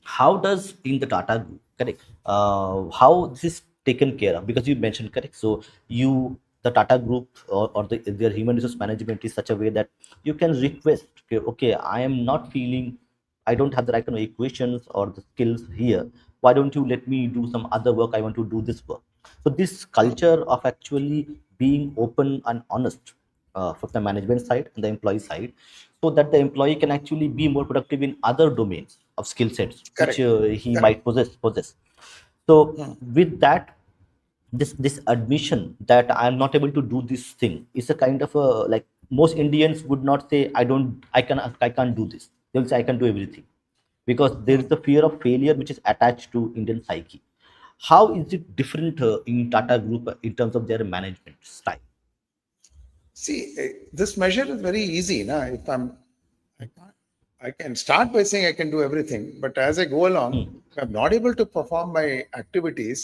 How does in the Tata group, correct, how this is taken care of? Because you mentioned, correct, so you, the Tata group, or their human resource management is such a way that you can request, okay, okay, I am not feeling, I don't have the right kind of equations or the skills here, why don't you let me do some other work, I want to do this work. So this Hmm. culture of actually being open and honest from the management side and the employee side, so that the employee can actually be more productive in other domains of skill sets which Correct. he Correct. might possess. So Hmm. with that, this admission that I am not able to do this thing is a kind of a, like, most Indians would not say I can't do this. They'll say I can do everything, because there is Hmm. the fear of failure which is attached to Indian psyche. How is it different in Tata group in terms of their management style? See, this measure is very easy. Na? If I can't, I can start by saying I can do everything, but as I go along, Hmm. if I'm not able to perform my activities,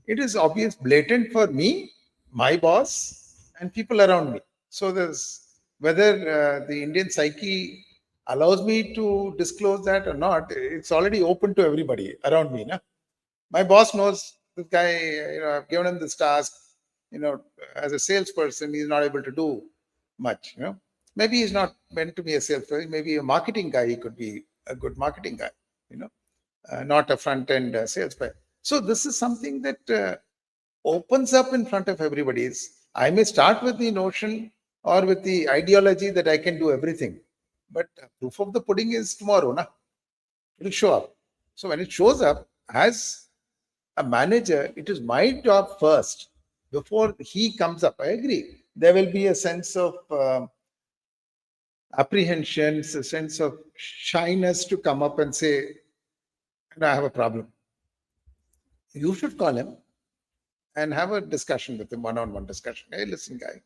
it is obvious, blatant for me, my boss, and people around me. So there's whether the Indian psyche allows me to disclose that or not, it's already open to everybody around me. Na? My boss knows this guy, I've given him this task, you know, as a salesperson, he's not able to do much. Maybe he's not meant to be a salesperson, maybe a marketing guy, he could be a good marketing guy, you know, not a front end sales guy. So this is something that opens up in front of everybody. I may start with the notion or with the ideology that I can do everything, but proof of the pudding is tomorrow, na? It'll show up. So when it shows up, as a manager, it is my job first before he comes up. I agree. There will be a sense of apprehension, a sense of shyness to come up and say, I have a problem. You should call him and have a discussion with him, one on one discussion. Hey, listen, guy,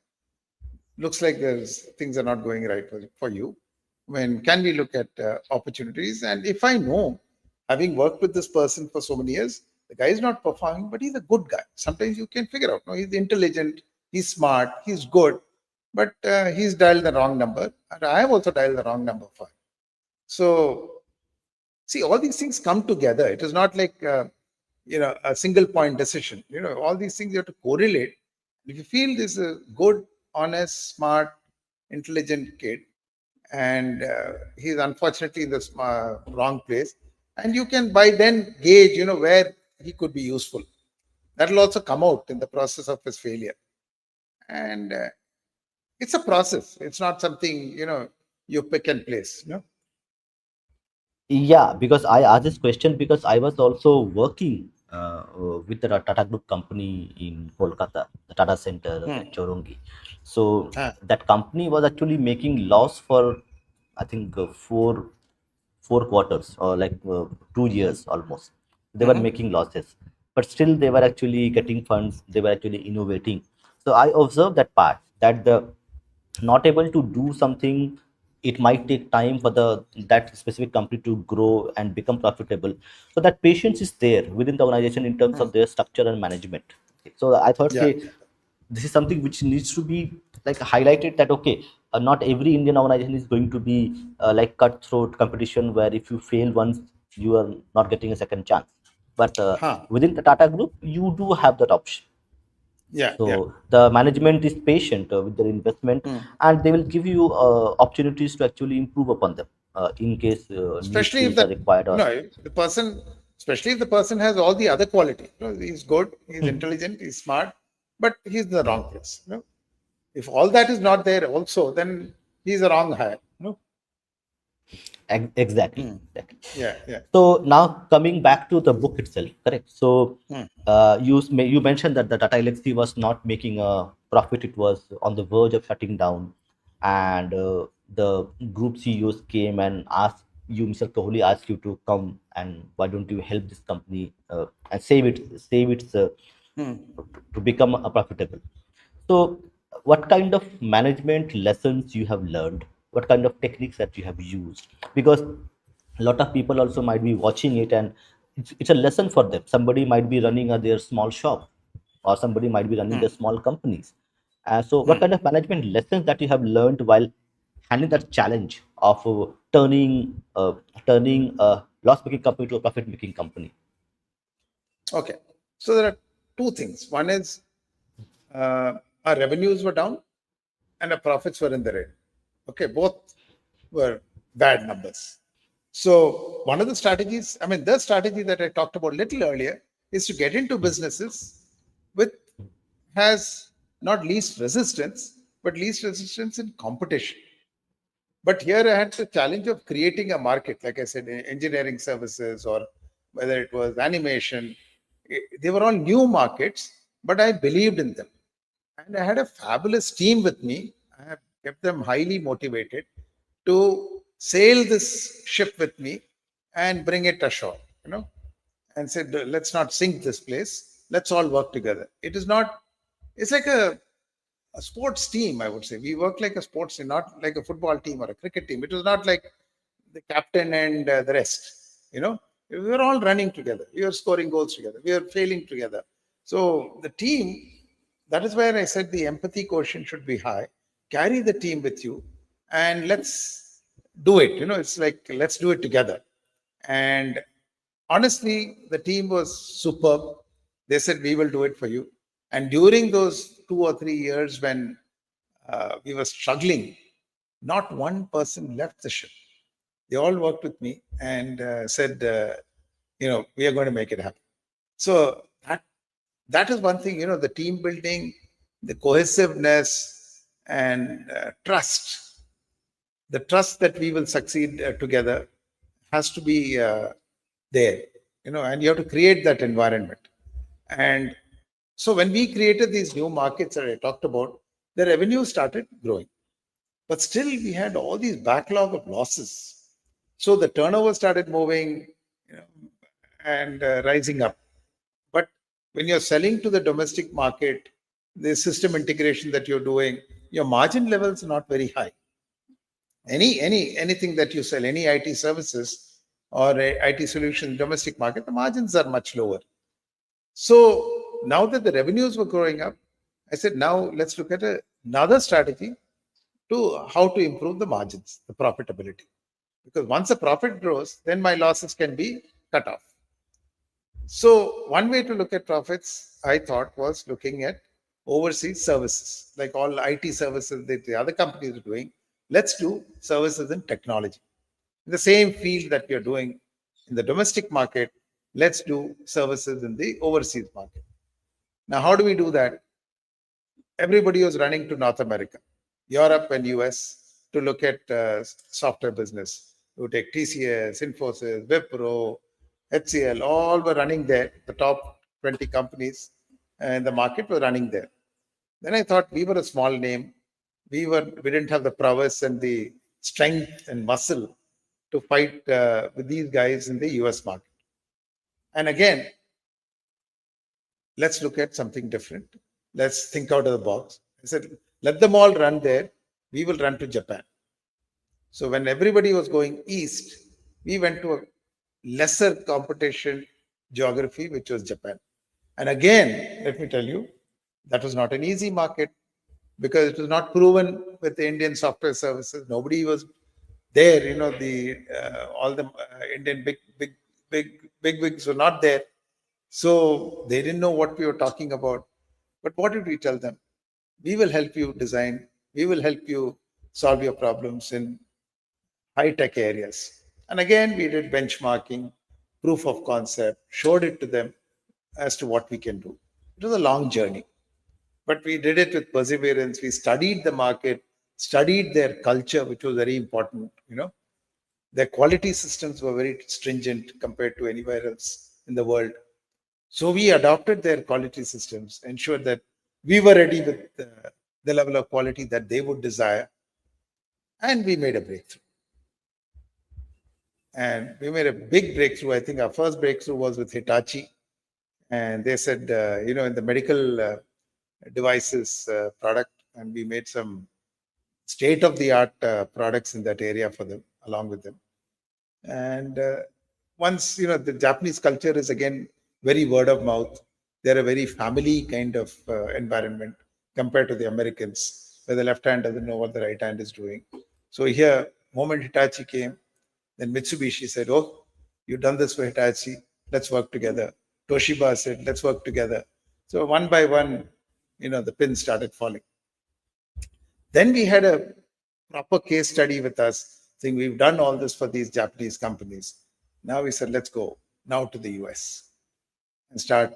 looks like there's things are not going right for you. When can we look at opportunities? And if I know, having worked with this person for so many years, the guy is not performing, but he's a good guy. Sometimes you can figure out. No, he's intelligent, he's smart, he's good, but he's dialed the wrong number, and I have also dialed the wrong number for him. So see, all these things come together. It is not like a single point decision. All these things you have to correlate. If you feel this is a good, honest, smart, intelligent kid, and he's unfortunately in the wrong place, and you can by then gauge, where he could be useful. That will also come out in the process of his failure, and it's a process. It's not something you pick and place. Yeah, because I asked this question because I was also working with the Tata Group company in Kolkata, the Tata Center Hmm. at Chorongi. So Ah. that company was actually making loss for, I think, four quarters, or like 2 years almost. They were Mhm. making losses, but still they were actually getting funds. They were actually innovating. So I observed that part, that the not able to do something, it might take time for the that specific company to grow and become profitable. So that patience is there within the organization in terms Hmm. of their structure and management. So I thought, Yeah. okay, this is something which needs to be like highlighted, that okay, not every Indian organization is going to be like cutthroat competition where if you fail once, you are not getting a second chance. But Huh. within the Tata group, you do have that option. Yeah. Yeah. So the management is patient with their investment, Hmm. and they will give you opportunities to actually improve upon them in case new Especially if skills are that required. Or if the person, especially if the person has all the other quality. He's good, he's intelligent, he's smart, but he's in the wrong place. If all that is not there also, then he's a wrong hire. Exactly, Hmm. exactly. Yeah. Yeah. So now coming back to the book itself, correct? So Hmm. you mentioned that the Tata Elxsi was not making a profit; it was on the verge of shutting down, and the group CEOs came and asked you, Mr. Kohli asked you to come, and why don't you help this company and save its to become a profitable. So, what kind of management lessons you have learned? What kind of techniques that you have used? Because a lot of people also might be watching it, and it's a lesson for them. Somebody might be running their small shop, or somebody might be running their small companies. So, what kind of management lessons that you have learned while handling that challenge of turning a loss-making company to a profit-making company? Okay. So there are two things. One is our revenues were down and our profits were in the red. Okay, both were bad numbers. So one of the strategies, I mean, the strategy that I talked about a little earlier is to get into businesses with has not least resistance, but least resistance in competition. But here I had the challenge of creating a market, like I said, engineering services or whether it was animation. They were all new markets, but I believed in them. And I had a fabulous team with me. I have kept them highly motivated to sail this ship with me and bring it ashore, and said, let's not sink this place. Let's all work together. It is not, it's like a sports team, I would say. We work like a sports team, not like a football team or a cricket team. It was not like the captain and the rest. We were all running together. We were scoring goals together. We were failing together. So the team, that is where I said the empathy quotient should be high. Carry the team with you and let's do it. It's like, let's do it together. And honestly, the team was superb. They said, we will do it for you. And during those 2 or 3 years when we were struggling, not one person left the ship. They all worked with me and said, we are going to make it happen. So that is one thing, the team building, the cohesiveness and trust. The trust that we will succeed together has to be there, and you have to create that environment. And so when we created these new markets that I talked about, the revenue started growing. But still, we had all these backlog of losses. So the turnover started moving, and rising up. But when you're selling to the domestic market, the system integration that you're doing, your margin levels are not very high. Anything that you sell, any IT services or IT solution domestic market, the margins are much lower. So now that the revenues were growing up, I said, now let's look at another strategy to how to improve the margins, the profitability. Because once the profit grows, then my losses can be cut off. So one way to look at profits, I thought, was looking at overseas services, like all IT services that the other companies are doing. Let's do services in technology. In the same field that we are doing in the domestic market, let's do services in the overseas market. Now, how do we do that? Everybody was running to North America, Europe, and US to look at software business. You take TCS, Infosys, Wipro, HCL, all were running there. The top 20 companies in the market were running there. Then I thought we were a small name. We didn't have the prowess and the strength and muscle to fight with these guys in the US market. And again, let's look at something different. Let's think out of the box. I said, let them all run there. We will run to Japan. So when everybody was going east, we went to a lesser competition geography, which was Japan. And again, let me tell you, that was not an easy market because it was not proven with the Indian software services. Nobody was there. The all the Indian big wigs were not there. So they didn't know what we were talking about. But what did we tell them? We will help you design. We will help you solve your problems in high tech areas. And again, we did benchmarking, proof of concept, showed it to them as to what we can do. It was a long journey, but we did it with perseverance. We studied the market, studied their culture, which was very important. Their quality systems were very stringent compared to anywhere else in the world. So we adopted their quality systems, ensured that we were ready with the level of quality that they would desire. and we made a breakthrough. And we made a big breakthrough. I think our first breakthrough was with Hitachi. And they said, in the medical devices product, and we made some state of the art products in that area for them, along with them. And once, the Japanese culture is again very word of mouth. They're a very family kind of environment compared to the Americans, where the left hand doesn't know what the right hand is doing. So here, moment Hitachi came, then Mitsubishi said, "Oh, you've done this for Hitachi. Let's work together." Toshiba said, "Let's work together." So one by one, the pins started falling. Then we had a proper case study with us, saying we've done all this for these Japanese companies. Now we said, let's go now to the US and start.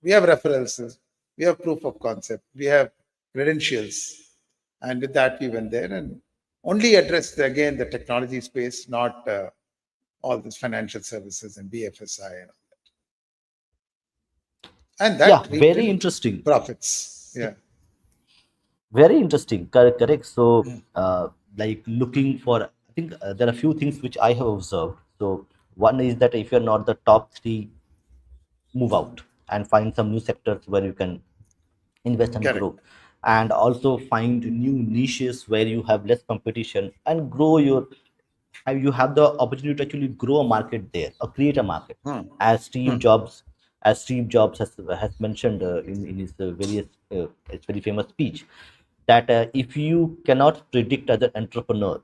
We have references, we have proof of concept, we have credentials. And with that, we went there and only addressed again the technology space, not all this financial services and BFSI and all that. And Yeah, that reaped very in interesting. profits. Yeah. Very interesting. Correct. Correct. So, like looking for, I think there are a few things which I have observed. So, one is that if you're not the top three, move out and find some new sectors where you can invest and Correct. grow, and also find new niches where you have less competition and grow your. You have the opportunity to actually grow a market there or create a market, Hmm. as Hmm. Steve Jobs has mentioned in his various his very famous speech, that if you cannot predict as an entrepreneur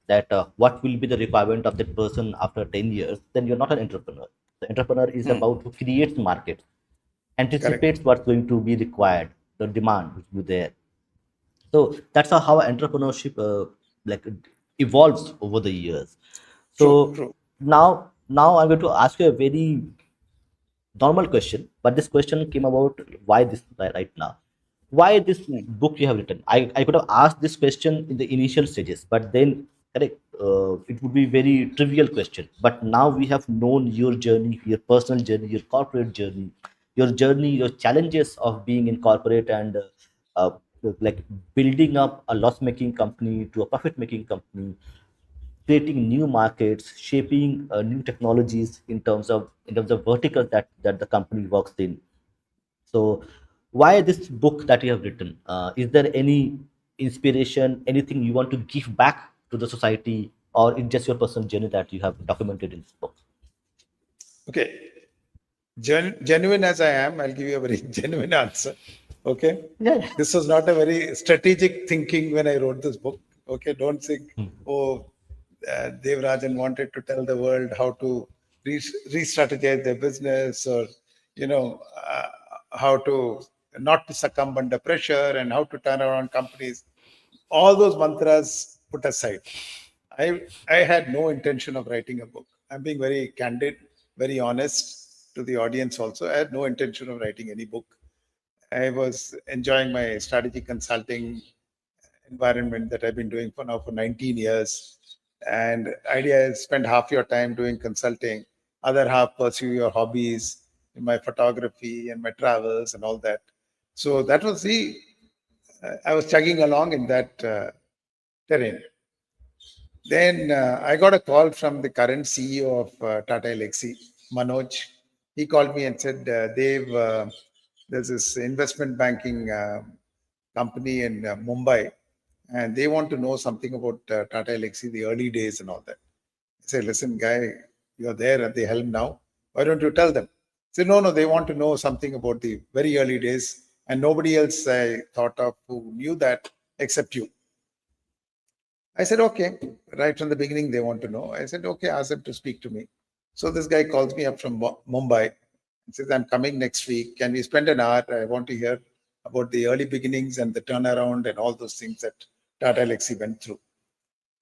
that what will be the requirement of that person after 10 years, then you're not an entrepreneur. The entrepreneur is Hmm. about who creates markets, Correct. anticipates what's going to be required, the demand which will be there. So that's how entrepreneurship like evolves over the years. True. So True. now I'm going to ask you a very normal question, but this question came about why this right now. Why this Hmm. book you have written? I could have asked this question in the initial stages, but then correct, it would be very trivial question. But now we have known your journey, your personal journey, your corporate journey, your challenges of being in corporate and uh, like building up a loss-making company to a profit-making company, creating new markets, shaping new technologies in terms of verticals that the company works in. So, why this book that you have written? Is there any inspiration, anything you want to give back to the society, or it's just your personal journey that you have documented in this book? Okay. Genuine as I am, I'll give you a very genuine answer. Okay. Yeah. This was not a very strategic thinking when I wrote this book. Okay. Don't think, oh, Devarajan wanted to tell the world how to re-strategize their business, or, how to not to succumb under pressure and how to turn around companies. All those mantras put aside. I had no intention of writing a book. I'm being very candid, very honest to the audience also. I had no intention of writing any book. I was enjoying my strategy consulting environment that I've been doing for now for 19 years. And idea is spend half your time doing consulting, other half pursue your hobbies, in my photography and my travels and all that. So that was I was chugging along in that terrain. Then I got a call from the current CEO of Tata Elxsi, Manoj. He called me and said, there's this investment banking company in Mumbai, and they want to know something about Tata Elxsi, the early days and all that. I said, listen, guy, you're there at the helm now. Why don't you tell them? He said, no, no, they want to know something about the very early days, and nobody else I thought of who knew that except you. I said, okay. Right from the beginning, they want to know. I said, okay, ask them to speak to me. So this guy calls me up from Mumbai and says, I'm coming next week. Can we spend an hour? I want to hear about the early beginnings and the turnaround and all those things that Tata Elxsi went through.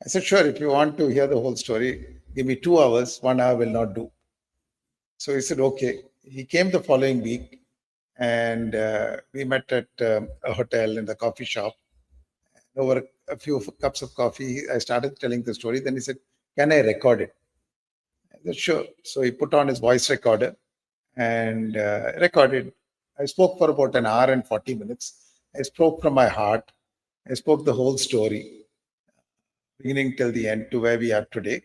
I said, sure, if you want to hear the whole story, give me 2 hours. 1 hour will not do. So he said, okay. He came the following week and we met at a hotel in the coffee shop. Over a few cups of coffee, I started telling the story. Then he said, can I record it? I said, sure. So he put on his voice recorder and recorded. I spoke for about an hour and 40 minutes. I spoke from my heart. I spoke the whole story. beginning till the end to where we are today.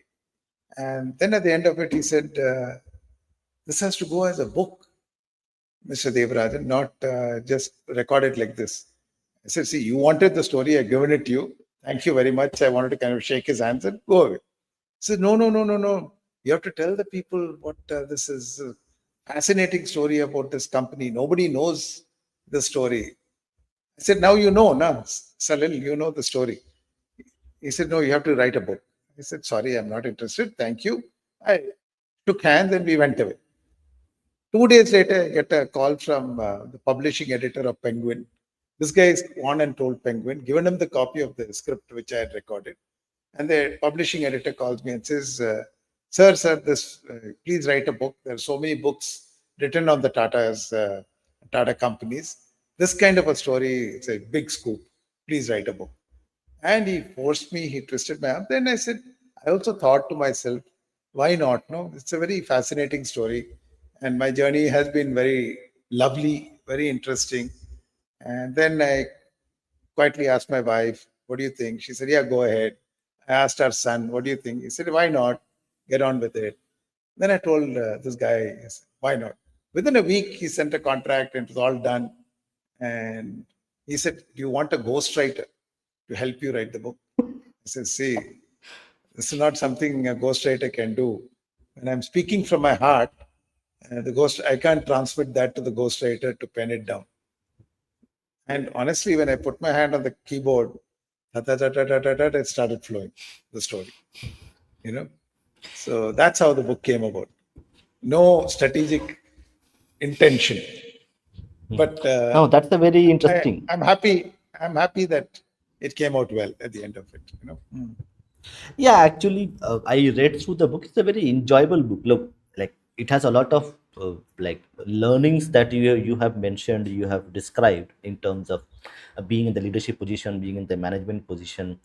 And then at the end of it, he said, this has to go as a book, Mr. Devarajan, not just recorded like this. I said, see, you wanted the story, I've given it to you. Thank you very much. I wanted to kind of shake his hands and go away. He said, no, no, no, no, no. You have to tell the people what this is. A fascinating story about this company. Nobody knows the story. I said, now you know, na, Salil, you know the story. He said, no, you have to write a book. I said, sorry, I'm not interested. Thank you. I took hands and we went away. 2 days later, I get a call from the publishing editor of Penguin. This guy is gone and told Penguin, given him the copy of the script which I had recorded. And the publishing editor calls me and says, sir, this please write a book. There are so many books written on the Tata companies. This kind of a story, it's a big scoop. Please write a book. And he forced me, he twisted my arm. Then I said, I also thought to myself, why not? No, it's a very fascinating story. And my journey has been very lovely, very interesting. And then I quietly asked my wife, what do you think? She said, yeah, go ahead. I asked our son, what do you think? He said, why not? Get on with it. Then I told this guy, I said, why not? Within a week, he sent a contract and it was all done. And he said, do you want a ghostwriter to help you write the book? I said, see, this is not something a ghostwriter can do. When I'm speaking from my heart, I can't transmit that to the ghostwriter to pen it down. And honestly, when I put my hand on the keyboard, it started flowing, the story, you know. So that's how the book came about. No strategic intention, but No, that's a very interesting. I'm happy. I'm happy that it came out well at the end of it. You know. Yeah, actually, I read through the book. It's a very enjoyable book. Look, like it has a lot of like learnings that you have mentioned, you have described in terms of being in the leadership position, being in the management position.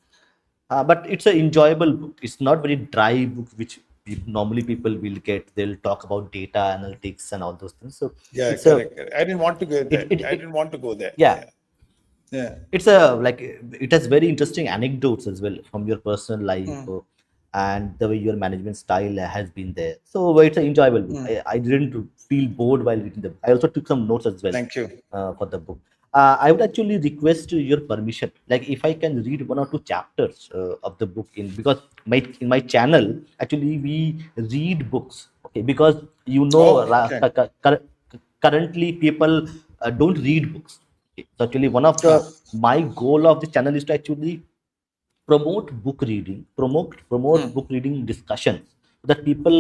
But it's an enjoyable book. It's not very dry book, which normally people will get. They'll talk about data analytics and all those things. So Yeah, it's a correct. I didn't want to go there. I it didn't want to go there. yeah, Yeah, yeah. it's a like it has very interesting anecdotes as well from your personal life, and the way your management style has been there. So it's an enjoyable book. I didn't feel bored while reading the book. I also took some notes as well Thank you. for the book. I would actually request your permission, like if I can read one or two chapters of the book, because in my channel actually we read books. Okay, because Oh, okay. currently people don't read books. Okay. So actually one of the Ah, my goal of the channel is to actually promote book reading, promote book reading discussions, so that people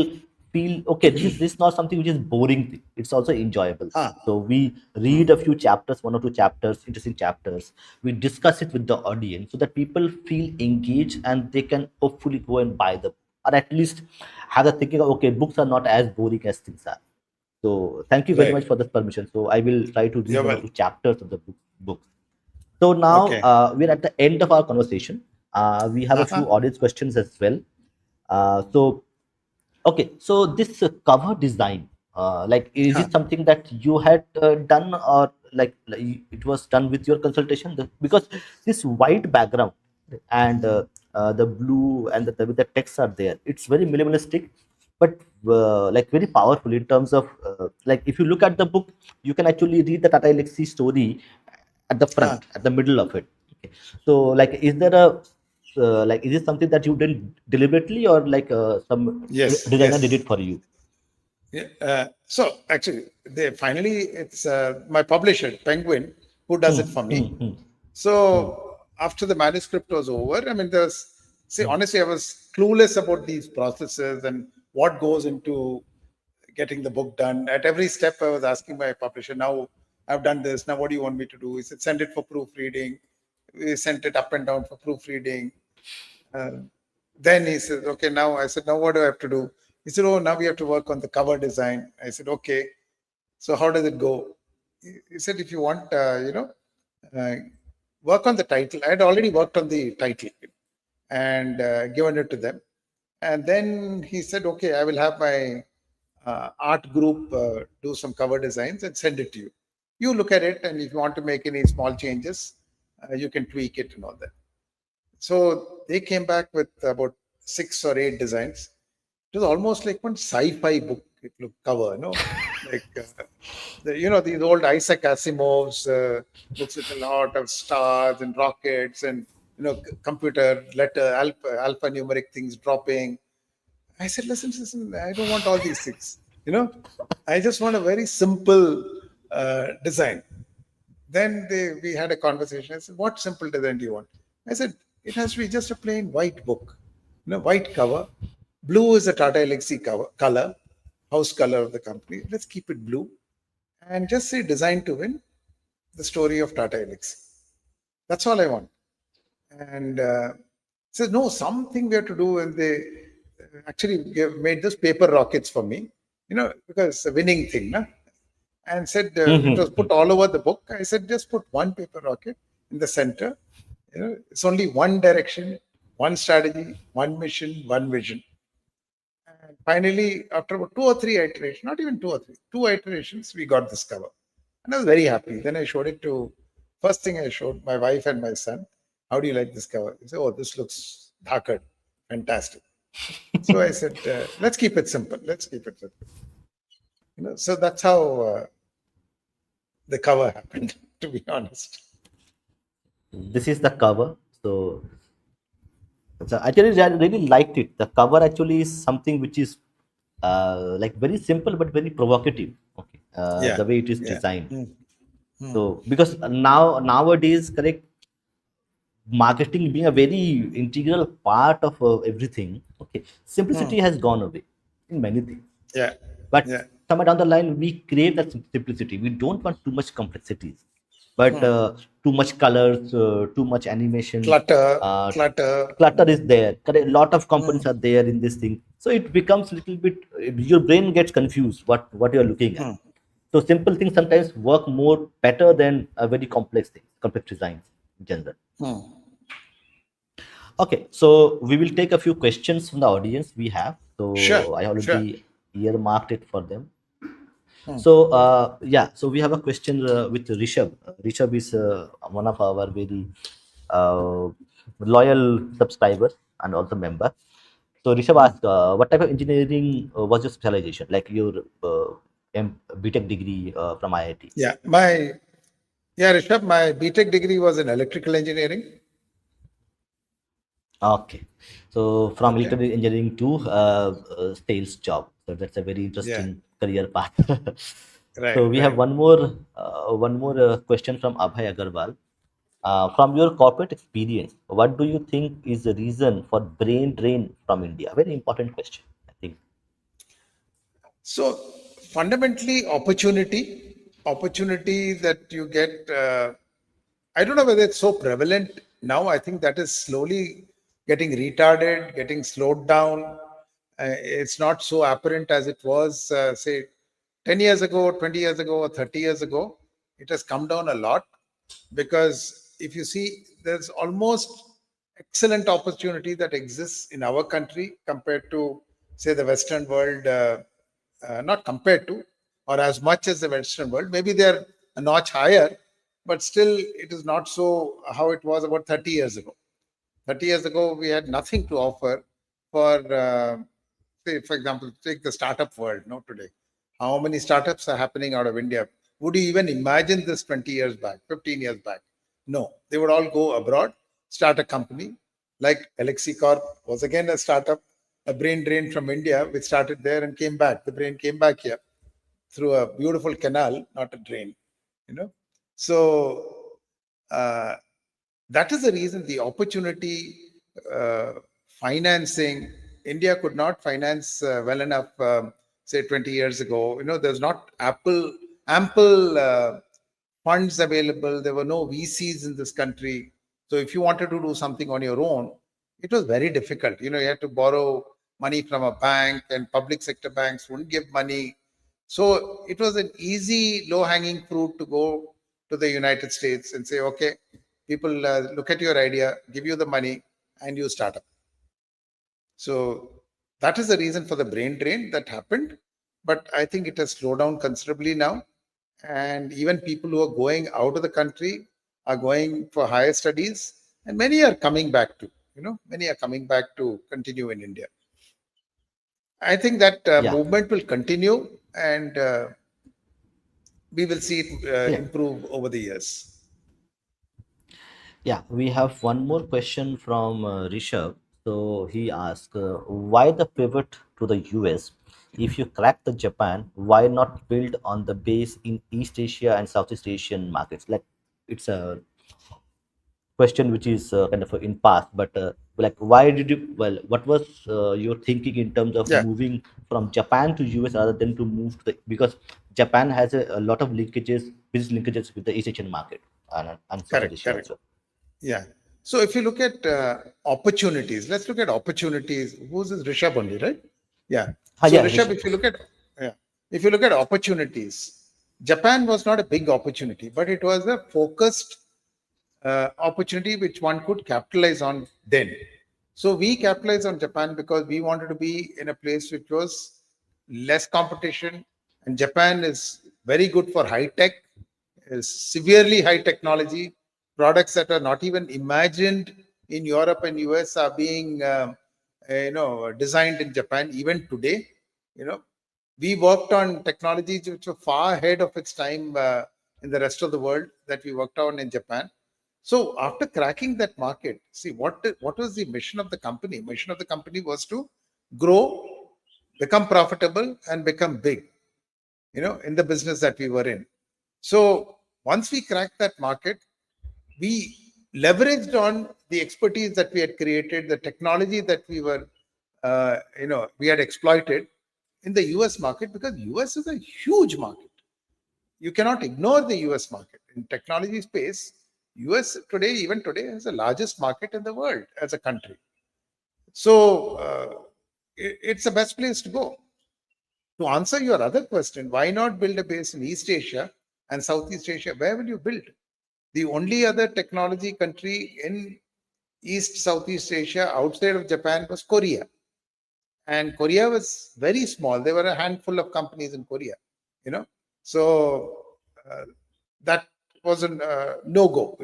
feel okay. This is not something which is boring thing. It's also enjoyable. ah, So we read a few chapters, one or two chapters, interesting chapters. We discuss it with the audience so that people feel engaged and they can hopefully go and buy the book, or at least have the thinking of okay, books are not as boring as things are. So thank you very much right. for this permission. So I will try to read You're one or well. two chapters of the book. So now Okay. we're at the end of our conversation. We have a few Uh-huh. audience questions as well. So okay, so this cover design, like is Huh. it something that you had done, or like it was done with your consultation? Because this white background and the blue and with the text are there. It's very minimalistic, but like very powerful in terms of like if you look at the book, you can actually read the Tata Elxsi story at the Huh. front, at the middle of it. Okay. So like, is there a like is it something that you did deliberately, or like some Yes, designer did yes. it for you? Yeah, so actually, it's my publisher, Penguin, who does it for Hmm, me. hmm, hmm, So after the manuscript was over, I mean, see, honestly, I was clueless about these processes and what goes into getting the book done. At every step, I was asking my publisher, now I've done this. Now, what do you want me to do? He said, send it for proofreading. We sent it up and down for proofreading. Uh, then he said, okay, now I said, now what do I have to do? He said, oh, now we have to work on the cover design. I said, okay. So how does it go? He said, if you want, uh, work on the title. I had already worked on the title and given it to them. And then he said, okay, I will have my art group do some cover designs and send it to you. You look at it, and if you want to make any small changes, you can tweak it and all that. So they came back with about 6 or 8 designs. It was almost like one sci-fi book. It looked cover, like these old Isaac Asimov's books with a lot of stars and rockets and computer letter alphanumeric things dropping. I said, listen, I don't want all these things. I just want a very simple design. Then we had a conversation. I said, what simple design do you want? I said, it has to be just a plain white book, white cover. Blue is the Tata Elxsi color, house color of the company. Let's keep it blue and just say design to win, the story of Tata Elxsi. That's all I want. And says, no, something we have to do. And they actually made this paper rockets for me, because it's a winning thing. And said it was put all over the book. I said, just put one paper rocket in the center. It's only one direction, one strategy, one mission, one vision. And finally, after about 2 or 3 iterations, not even 2 or 3, 2 iterations, we got this cover. And I was very happy. Then I showed it to, first thing I showed my wife and my son. How do you like this cover? He said, oh, this looks darker. Fantastic. So I said, let's keep it simple. Let's keep it simple. So that's how the cover happened, to be honest. This is the cover. So actually, I really liked it. The cover actually is something which is like very simple but very provocative. Okay, Yeah. the way it is Yeah. designed. Mm. So because nowadays, correct, marketing being a very integral part of everything. Okay, simplicity has gone away in many things. Yeah. But Yeah. somewhere down the line, we crave that simplicity. We don't want too much complexities, but too much colors, too much animation. Clutter. Uh, Clutter. Clutter is there. Correct? A lot of components Mm. are there in this thing, so it becomes a little bit. Your brain gets confused what you are looking at. Mm. So simple things sometimes work more better than a very complex things, complex designs in general. Mm. Okay, so we will take a few questions from the audience we have. Sure. So I Sure. already earmarked it for them. Mm. So yeah, so we have a question with Rishabh. Rishabh is one of our very uh, loyal subscribers and also member. So Rishabh Mm. asked, what type of engineering was your specialization? Like your BTech degree from IIT. Yeah. Rishabh, my BTech degree was in electrical engineering. Okay, so from Okay. electrical engineering to sales job. So that's a very Yeah. interesting career path. Right. So we have Right. one more question from Abhay Agarwal. From your corporate experience, what do you think is the reason for brain drain from India? Very important question, I think. So fundamentally, opportunity that you get. I don't know whether it's so prevalent now. I think that is slowly getting retarded, getting slowed down. It's not so apparent as it was, say, 10 years ago, 20 years ago, or 30 years ago. It has come down a lot because if you see, there's almost excellent opportunity that exists in our country compared to, say, the Western world. Not compared to, or as much as the Western world. Maybe they're a notch higher, but still it is not so how it was about 30 years ago. 30 years ago, we had nothing to offer for, say, for example, take the startup world, today. How many startups are happening out of India? Would you even imagine this 20 years back, 15 years back? No, they would all go abroad, start a company. Like Elxsi Corp was again a startup, a brain drain from India, which started there and came back. The brain came back here through a beautiful canal, not a drain. So uh, that is the reason the opportunity, uh, financing. India could not finance well enough, say 20 years ago. There's not ample funds available. There were no VCs in this country. So if you wanted to do something on your own, it was very difficult. You had to borrow money from a bank, and public sector banks wouldn't give money. So it was an easy, low hanging fruit to go to the United States and say, okay, people look at your idea, give you the money, and you start up. So that is the reason for the brain drain that happened. But I think it has slowed down considerably now. And even people who are going out of the country are going for higher studies. and many are coming back to, many are coming back to continue in India. I think that Yeah, movement will continue, and we will see it yeah, improve over the years. yeah. We have one more question from Rishabh. So he asked, why the pivot to the US? If you crack the Japan, why not build on the base in East Asia and Southeast Asian markets? Like, it's a question which is kind of in past, but like, why did you? Well, what was your thinking in terms of Yeah, moving from Japan to US rather than to move to the, because Japan has a lot of linkages, business linkages with the East Asian market and Southeast correct, Asia correct. as well. Yeah. So if you look at opportunities, let's look at opportunities. Who's this? Rishabh only, right? Yeah. So Yeah, Rishabh, Rishabh. if you look at, yeah, if you look at opportunities, Japan was not a big opportunity, but it was a focused opportunity which one could capitalize on then. So we capitalized on Japan because we wanted to be in a place which was less competition, and Japan is very good for high tech, is severely high technology. Products that are not even imagined in Europe and US are being designed in Japan even today. You know, we worked on technologies which were far ahead of its time in the rest of the world that we worked on in Japan. So after cracking that market, see what was the mission of the company? Mission of the company was to grow, become profitable, and become big. In the business that we were in. So once we cracked that market, we leveraged on the expertise that we had created, the technology that we had exploited in the US market, because US is a huge market. You cannot ignore the US market in technology space. US today, even today, is the largest market in the world as a country. So it's the best place to go. To answer your other question, why not build a base in East Asia and Southeast Asia? Where will you build? The only other technology country in East Southeast Asia outside of Japan was Korea. And Korea was very small. There were a handful of companies in Korea, you know. So uh, that was a no go,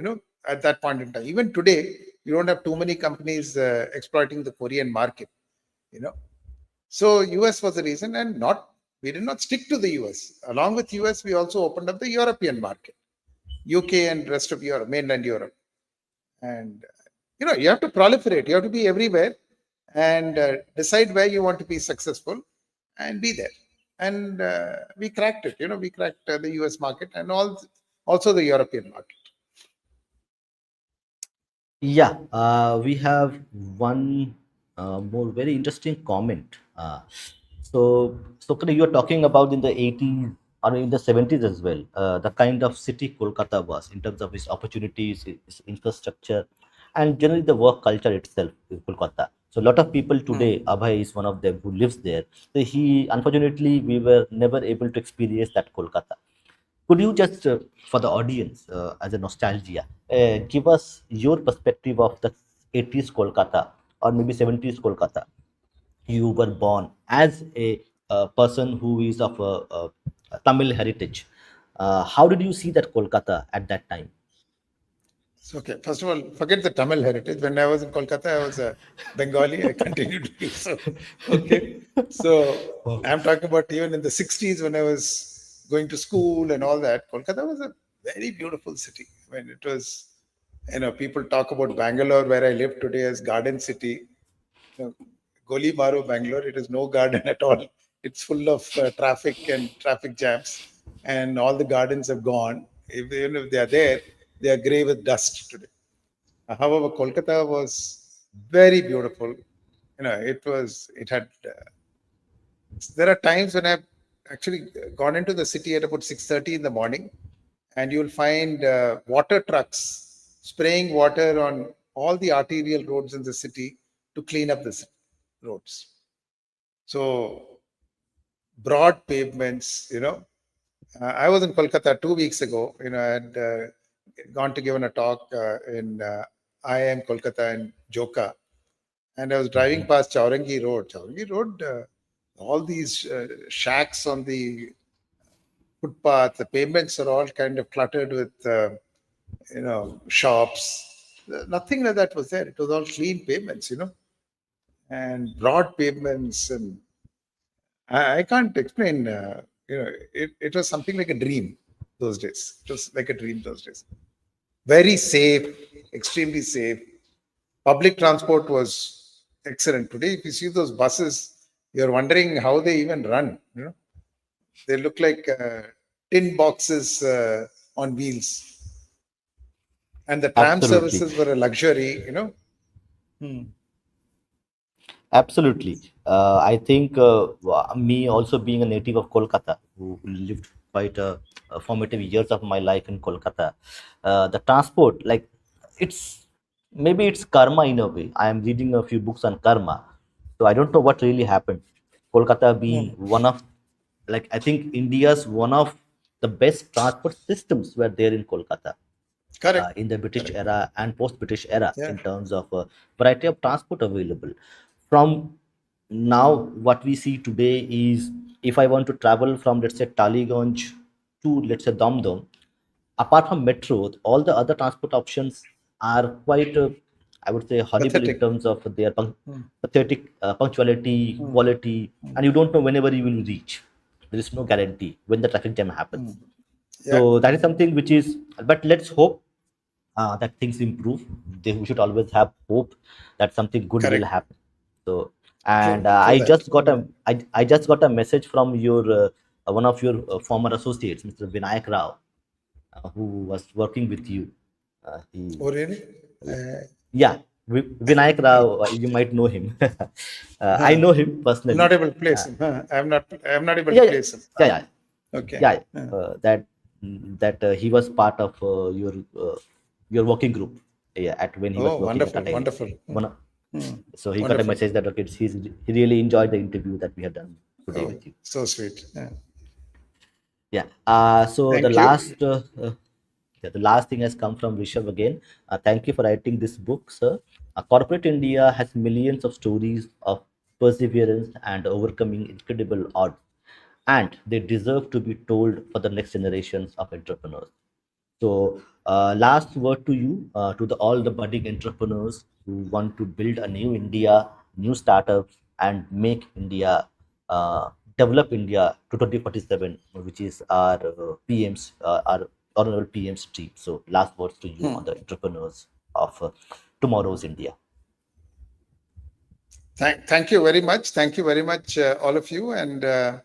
at that point in time. Even today, you don't have too many companies exploiting the Korean market, you know. So US was the reason, and not we did not stick to the US. Along with US, we also opened up the European market, UK and rest of Europe, mainland Europe. And you have to proliferate. You have to be everywhere, and decide where you want to be successful, and be there. And we cracked it. We cracked the US market and also the European market. Yeah, we have one more very interesting comment. So Kani, you're talking about in the 80s or in the 70s as well, the kind of city Kolkata was in terms of its opportunities, its infrastructure, and generally the work culture itself in Kolkata. So a lot of people today, Abhay is one of them who lives there. So unfortunately, we were never able to experience that Kolkata. Could you just, for the audience, as a nostalgia, give us your perspective of the 80s Kolkata or maybe 70s Kolkata? You were born as a person who is of a Tamil heritage. How did you see that Kolkata at that time? So, okay, first of all, forget the Tamil heritage. When I was in Kolkata, I was a Bengali. I continue to be so. Okay. So I'm talking about even in the 60s when I was going to school and all that. Kolkata was a very beautiful city. When it was, people talk about Bangalore, where I live today, as Garden City. Goli Maro, Bangalore, it is no garden at all. It's full of traffic and traffic jams, and all the gardens have gone. Even if they are there, they are grey with dust today. However, Kolkata was very beautiful. It had. There are times when I've actually gone into the city at about 6:30 in the morning, and you'll find water trucks spraying water on all the arterial roads in the city to clean up the roads. So broad pavements, I was in Kolkata 2 weeks ago. I had gone to give a talk in IIM Kolkata and Joka, and I was driving past Chaurangi Road. Chaurangi Road, all these shacks on the footpath, the pavements are all kind of cluttered with, shops. Nothing like that was there. It was all clean pavements, and broad pavements, and I can't explain. It was something like a dream those days. It was like a dream those days. Very safe, extremely safe. Public transport was excellent. Today, if you see those buses, you're wondering how they even run. They look like tin boxes on wheels, and the tram Absolutely. services were a luxury. Absolutely. I think me also being a native of Kolkata, who lived quite a formative years of my life in Kolkata, the transport, like it's maybe it's karma in a way. I am reading a few books on karma, so I don't know what really happened. Kolkata being Mm. one of, like I think India's one of the best transport systems were there in Kolkata Correct. in the British Correct. era and post-British era Yeah. in terms of variety of transport available. From now, what we see today is if I want to travel from let's say Taliganj to let's say Damdam, apart from metro, all the other transport options are quite, I would say, horrible in Pathetic. terms of their Mm. pathetic punctuality, Mm. quality, and you don't know whenever you will reach. There is no guarantee when the traffic jam happens. Mm. Yeah. So that is something which is, but let's hope that things improve. We should always have hope that something good will Correct. happen. So, and True. True that. I just got a message from your one of your former associates, Mr. Vinayak Rao, who was working with you. He, Oh, really? yeah, yeah, Vinayak Rao, you might know him. I Huh. know him I'm personally. not able to Uh, place him. Huh. I'm not able to yeah, yeah, place him. yeah, Huh. yeah, Okay. yeah. That he was part of your working group, yeah, at when he was Oh, working at wonderful. Tata Elxsi. Wonderful. One so he got a Wonderful. message that okay, he really enjoyed the interview that we have done today Oh, with you. so sweet. Yeah. Yeah. So Thank you. yeah, the last thing has come from Rishabh again. Thank you for writing this book, sir. Corporate India has millions of stories of perseverance and overcoming incredible odds, and they deserve to be told for the next generations of entrepreneurs. So, last word to you, to all the budding entrepreneurs who want to build a new India, new startups, and make India, develop India to 2047, which is our our honorable PM's dream. So, last words to you on the entrepreneurs of tomorrow's India. Thank you very much. Thank you very much, all of you. And I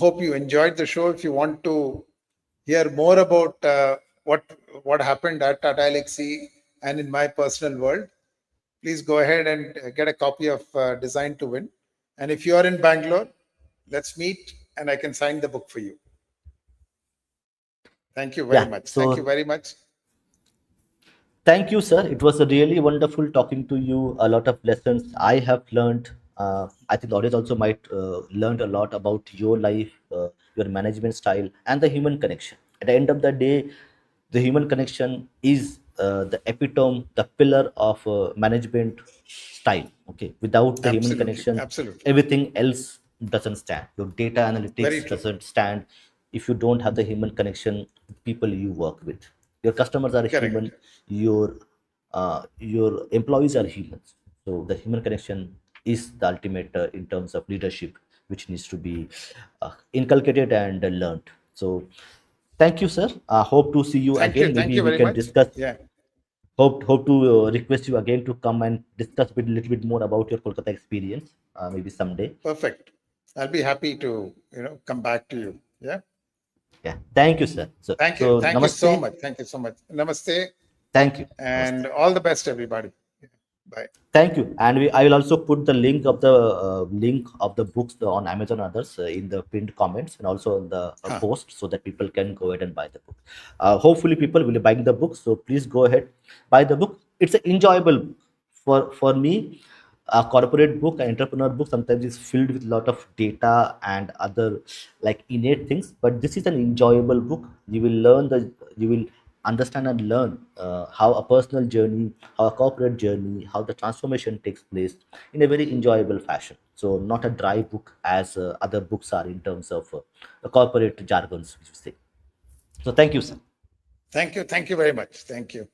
hope you enjoyed the show. If you want to hear more about what happened at Tata Elxsi and in my personal world, please go ahead and get a copy of Design to Win. And if you are in Bangalore, let's meet and I can sign the book for you. Thank you very Yeah. much. Thank you So, very much. thank you, sir. It was a really wonderful talking to you. A lot of lessons I have learned. I think the audience also might learned a lot about your life, your management style, and the human connection. At the end of the day, the human connection is the epitome, the pillar of management style. Okay, without the human Absolutely. connection, Absolutely. everything else doesn't stand. Your data Very analytics true. doesn't stand if you don't have the human connection with people you work with. Your customers are Correct. human, your employees are humans. So the human connection is the ultimate in terms of leadership, which needs to be inculcated and learned. So thank you, sir. Hope to see you Thank you. again. Thank Maybe you we very can much. discuss. Yeah. Hope to request you again to come and discuss a little bit more about your Kolkata experience. Maybe someday. Perfect. I'll be happy to, come back to you. Yeah. Yeah. Thank you, sir. So Thank you. so Thank you so namaste. much. Thank you so much. Namaste Thank you. Namaste. and all the best, everybody. Bye. Thank you. And I will also put the link of the books on Amazon and others in the pinned comments and also in the Huh. post so that people can go ahead and buy the book. Hopefully, people will be buying the book. So please go ahead, buy the book. It's an enjoyable book. For me. A corporate book, an entrepreneur book, sometimes is filled with a lot of data and other like innate things. But this is an enjoyable book. You will understand and learn how a personal journey, how a corporate journey, how the transformation takes place in a very enjoyable fashion. So not a dry book as other books are in terms of the corporate jargons, which you say. So thank you, sir. Thank you. Thank you very much. Thank you.